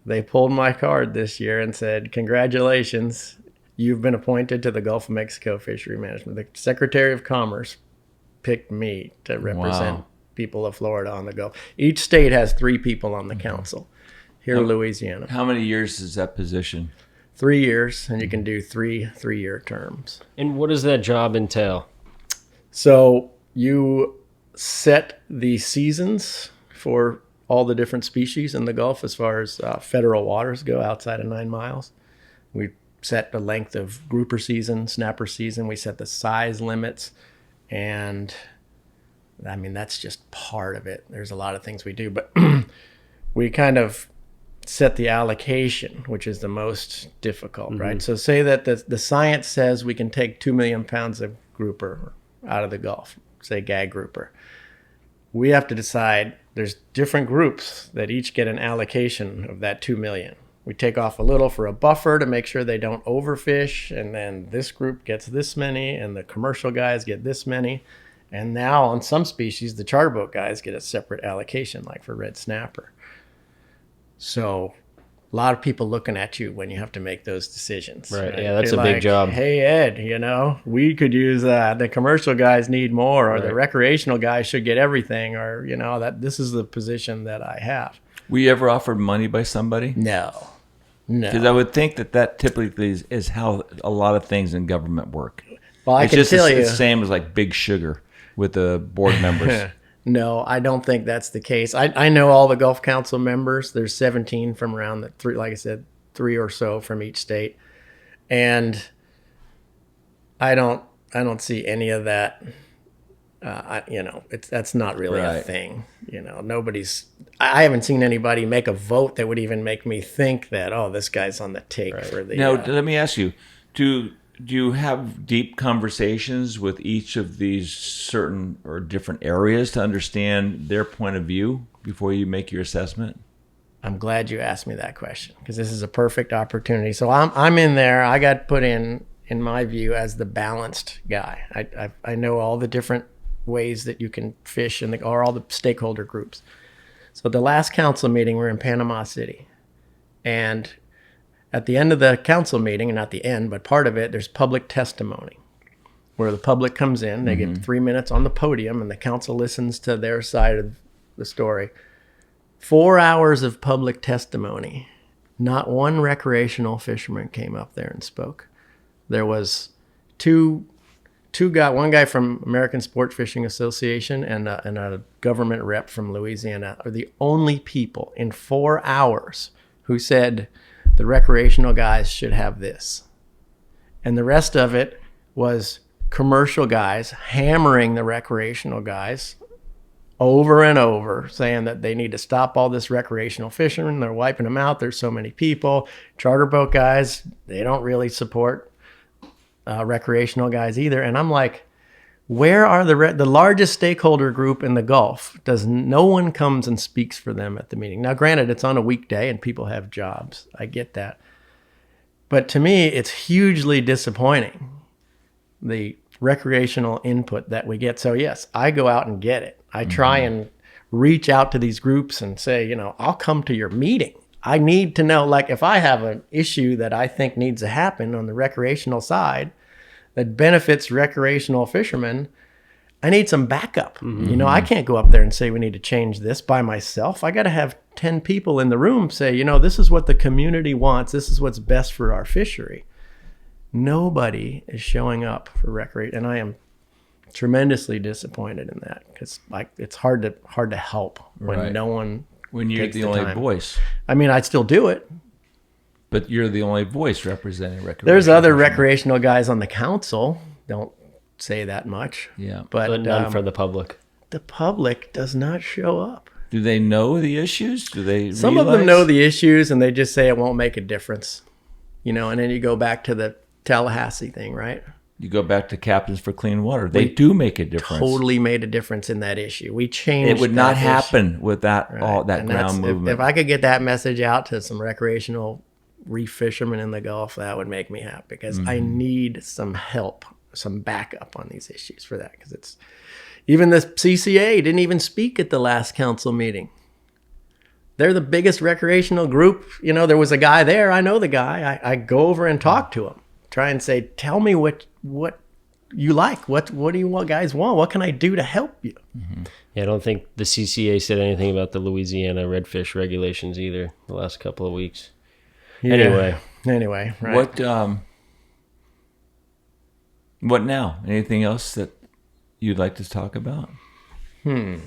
they pulled my card this year and said, congratulations, you've been appointed to the Gulf of Mexico Fishery Management. The Secretary of Commerce picked me to represent people of Florida on the Gulf. Each state has 3 people on the council. Here in Louisiana. How many years is that position? 3 years, and you can do 3-year terms. And what does that job entail? So you set the seasons for all the different species in the Gulf as far as federal waters go outside of 9 miles. We set the length of grouper season, snapper season. We set the size limits, and I mean, that's just part of it. There's a lot of things we do, but we kind of set the allocation, which is the most difficult, right? So say that the science says we can take 2 million pounds of grouper out of the Gulf, say gag grouper. We have to decide there's different groups that each get an allocation of that 2 million. We take off a little for a buffer to make sure they don't overfish, and then this group gets this many, and the commercial guys get this many. And now on some species, the charter boat guys get a separate allocation, like for red snapper. So a lot of people looking at you when you have to make those decisions. Right. Yeah, that's a They're big job. Hey, Ed, we could use the commercial guys need more, or the recreational guys should get everything, or, that this is the position that I have. Were you ever offered money by somebody? No. Because I would think that typically is how a lot of things in government work. Well, I it's can just tell you. It's the same as like Big Sugar with the board members. No, I don't think that's the case. I know all the Gulf Council members. There's 17 from around the three, like I said, 3 or so from each state, and I don't see any of that. That's not really a thing. I haven't seen anybody make a vote that would even make me think that, oh, this guy's on the take for the. Now, let me ask you: Do you have deep conversations with each of these certain or different areas to understand their point of view before you make your assessment? I'm glad you asked me that question, because this is a perfect opportunity. So I'm in there. I got put in my view, as the balanced guy. I know all the different ways that you can fish or all the stakeholder groups. So the last council meeting, we're in Panama City, and at the end of the council meeting, and not the end, but part of it, there's public testimony where the public comes in. They get 3 minutes on the podium, and the council listens to their side of the story. 4 hours of public testimony. Not one recreational fisherman came up there and spoke. There was one guy from American Sport Fishing Association and a government rep from Louisiana are the only people in 4 hours who said the recreational guys should have this. And the rest of it was commercial guys hammering the recreational guys over and over, saying that they need to stop all this recreational fishing. They're wiping them out. There's so many people. Charter boat guys, they don't really support recreational guys either. And I'm like, where are the largest stakeholder group in the Gulf? No one comes and speaks for them at the meeting. Now, granted, it's on a weekday and people have jobs. I get that. But to me, it's hugely disappointing, the recreational input that we get. So yes, I go out and get it. I try and reach out to these groups and say, I'll come to your meeting. I need to know, like, if I have an issue that I think needs to happen on the recreational side that benefits recreational fishermen, I need some backup. I can't go up there and say we need to change this by myself. I got to have 10 people in the room say, this is what the community wants. This is what's best for our fishery. Nobody is showing up for recreation, and I am tremendously disappointed in that, because it's hard to help when no one. When you're the only voice. I mean, I'd still do it. But you're the only voice representing recreation. There's other recreational guys on the council. Don't say that much. Yeah. But none for the public. The public does not show up. Do they know the issues? Do they Some of them know the issues, and they just say it won't make a difference. And then you go back to the Tallahassee thing, right? You go back to Captains for Clean Water. They do make a difference. Totally made a difference in that issue. We changed. It would not happen with that ground movement. If I could get that message out to some recreational reef fishermen in the Gulf, that would make me happy, because I need some help, some backup on these issues for that. Because it's even the CCA didn't even speak at the last council meeting. They're the biggest recreational group. There was a guy there. I know the guy. I go over and talk to him. Try and say, tell me what you like. What do you guys want? What can I do to help you? Yeah, I don't think the CCA said anything about the Louisiana redfish regulations either the last couple of weeks. Yeah. Anyway, right. What now? Anything else that you'd like to talk about? There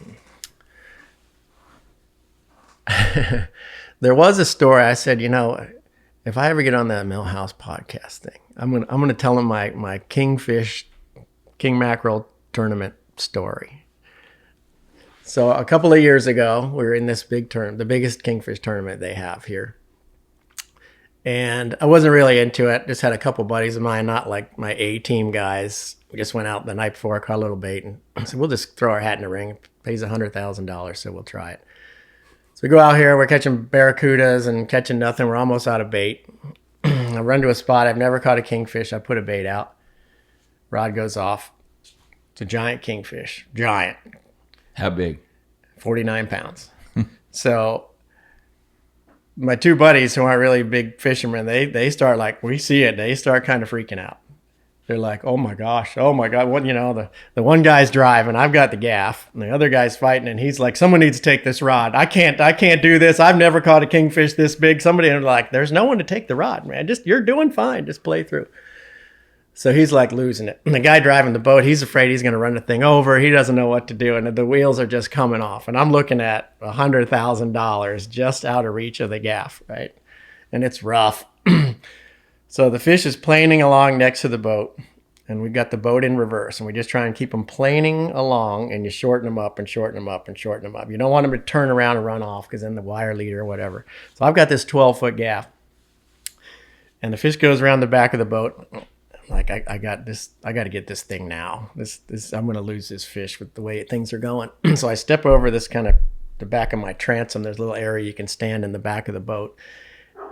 was a story. I said, if I ever get on that Millhouse podcast thing, I'm gonna tell them my king mackerel tournament story. So a couple of years ago, we were in this big tournament, the biggest kingfish tournament they have here. And I wasn't really into it. Just had a couple buddies of mine, not like my A-team guys. We just went out the night before, caught a little bait, and I said, we'll just throw our hat in the ring. It pays $100,000, so we'll try it. So we go out here, we're catching barracudas and catching nothing. We're almost out of bait. I run to a spot. I've never caught a kingfish. I put a bait out. Rod goes off. It's a giant kingfish. Giant. How big? 49 pounds. So my two buddies who aren't really big fishermen, they start like, we see it. They start kind of freaking out. They're like, oh my gosh, oh my God. What, the one guy's driving, I've got the gaff, and the other guy's fighting, and he's like, someone needs to take this rod. I can't do this. I've never caught a kingfish this big. Somebody, and like, there's no one to take the rod, man. You're doing fine. Just play through. So he's like losing it. And the guy driving the boat, he's afraid he's going to run the thing over. He doesn't know what to do. And the wheels are just coming off. And I'm looking at $100,000 just out of reach of the gaff, right? And it's rough. So the fish is planing along next to the boat. And we've got the boat in reverse. And we just try and keep them planing along. And you shorten them up and shorten them up and shorten them up. You don't want them to turn around and run off because then the wire leader or whatever. So I've got this 12-foot gaff. And the fish goes around the back of the boat. Like, I got this, I got to get this thing now. This, I'm going to lose this fish with the way things are going. So I step over this kind of the back of my transom. There's a little area you can stand in the back of the boat.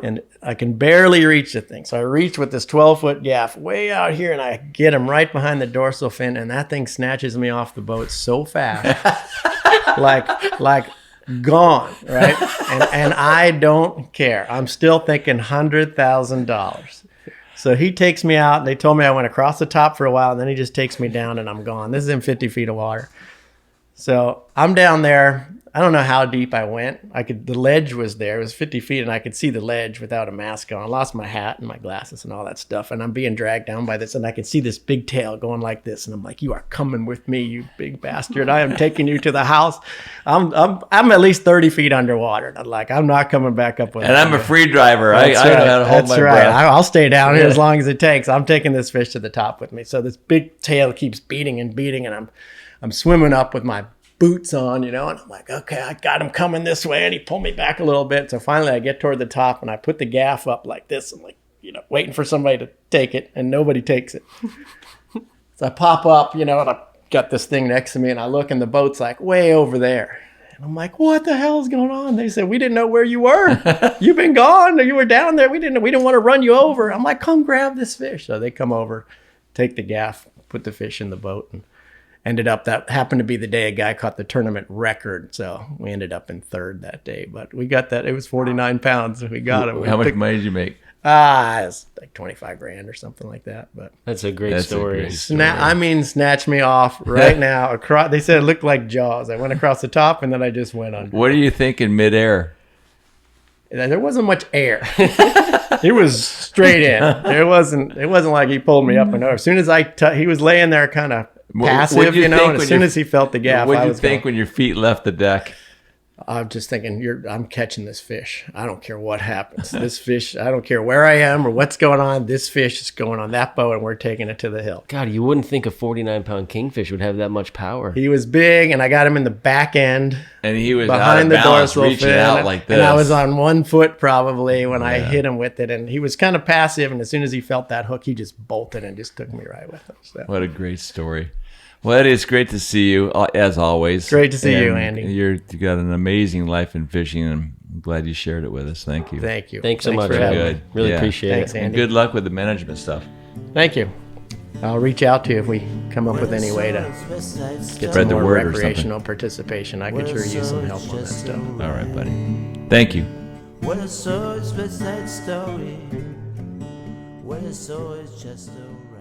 And I can barely reach the thing. So I reach with this 12-foot gaff way out here, and I get him right behind the dorsal fin, and that thing snatches me off the boat so fast. like gone, right? And I don't care. I'm still thinking $100,000. So he takes me out, and they told me I went across the top for a while, and then he just takes me down, and I'm gone. This is in 50 feet of water. So I'm down there. I don't know how deep I went. The ledge was there. It was 50 feet, and I could see the ledge without a mask on. I lost my hat and my glasses and all that stuff, and I'm being dragged down by this, and I could see this big tail going like this, and I'm like, you are coming with me, you big bastard. I am taking you to the house. I'm at least 30 feet underwater. And I'm like, I'm not coming back up with it. And I'm a free driver. I know how to hold my breath. I'll stay down here as long as it takes. I'm taking this fish to the top with me. So this big tail keeps beating and beating, and I'm swimming up with my boots on, and I'm like, okay, I got him coming this way, and he pulled me back a little bit. So finally I get toward the top, and I put the gaff up like this. I'm like, waiting for somebody to take it, and nobody takes it. So I pop up, and I got this thing next to me, and I look, and the boat's like way over there. And I'm like, what the hell is going on? They said, we didn't know where you were. You've been gone, or you were down there. We didn't want to run you over. I'm like, come grab this fish. So they come over, take the gaff, put the fish in the boat, and ended up, that happened to be the day a guy caught the tournament record. So we ended up in third that day. But we got that. It was 49 pounds. We got it. How much money did you make? It's like 25 grand or something like that. But that's a great story. Snatch me off right now. Across, they said it looked like Jaws. I went across the top, and then I just went under. What do you think in midair? There wasn't much air. It was straight in. It wasn't like he pulled me up and over. As soon as he was laying there kind of passive, and as soon as he felt the gaff, what did you think when your feet left the deck? I'm just thinking, I'm catching this fish. I don't care what happens. This fish, I don't care where I am or what's going on. This fish is going on that boat, and we're taking it to the hill. God, you wouldn't think a 49-pound kingfish would have that much power. He was big, and I got him in the back end. And he was behind the dorsal reaching fin, out like this. And I was on 1 foot probably when I hit him with it. And he was kind of passive, and as soon as he felt that hook, he just bolted and just took me right with him. So. What a great story. Well, it is great to see you, as always. Great to see you, Andy. You've got an amazing life in fishing, and I'm glad you shared it with us. Thank you. Thank you. Thanks so much. For having me. Really appreciate Thanks, it. Andy. And good luck with the management stuff. Thank you. I'll reach out to you if we come up with any way to get some more recreational participation. I could sure use some help on that stuff. All right, buddy. Thank you. What I saw is West Side Story. What I saw is just a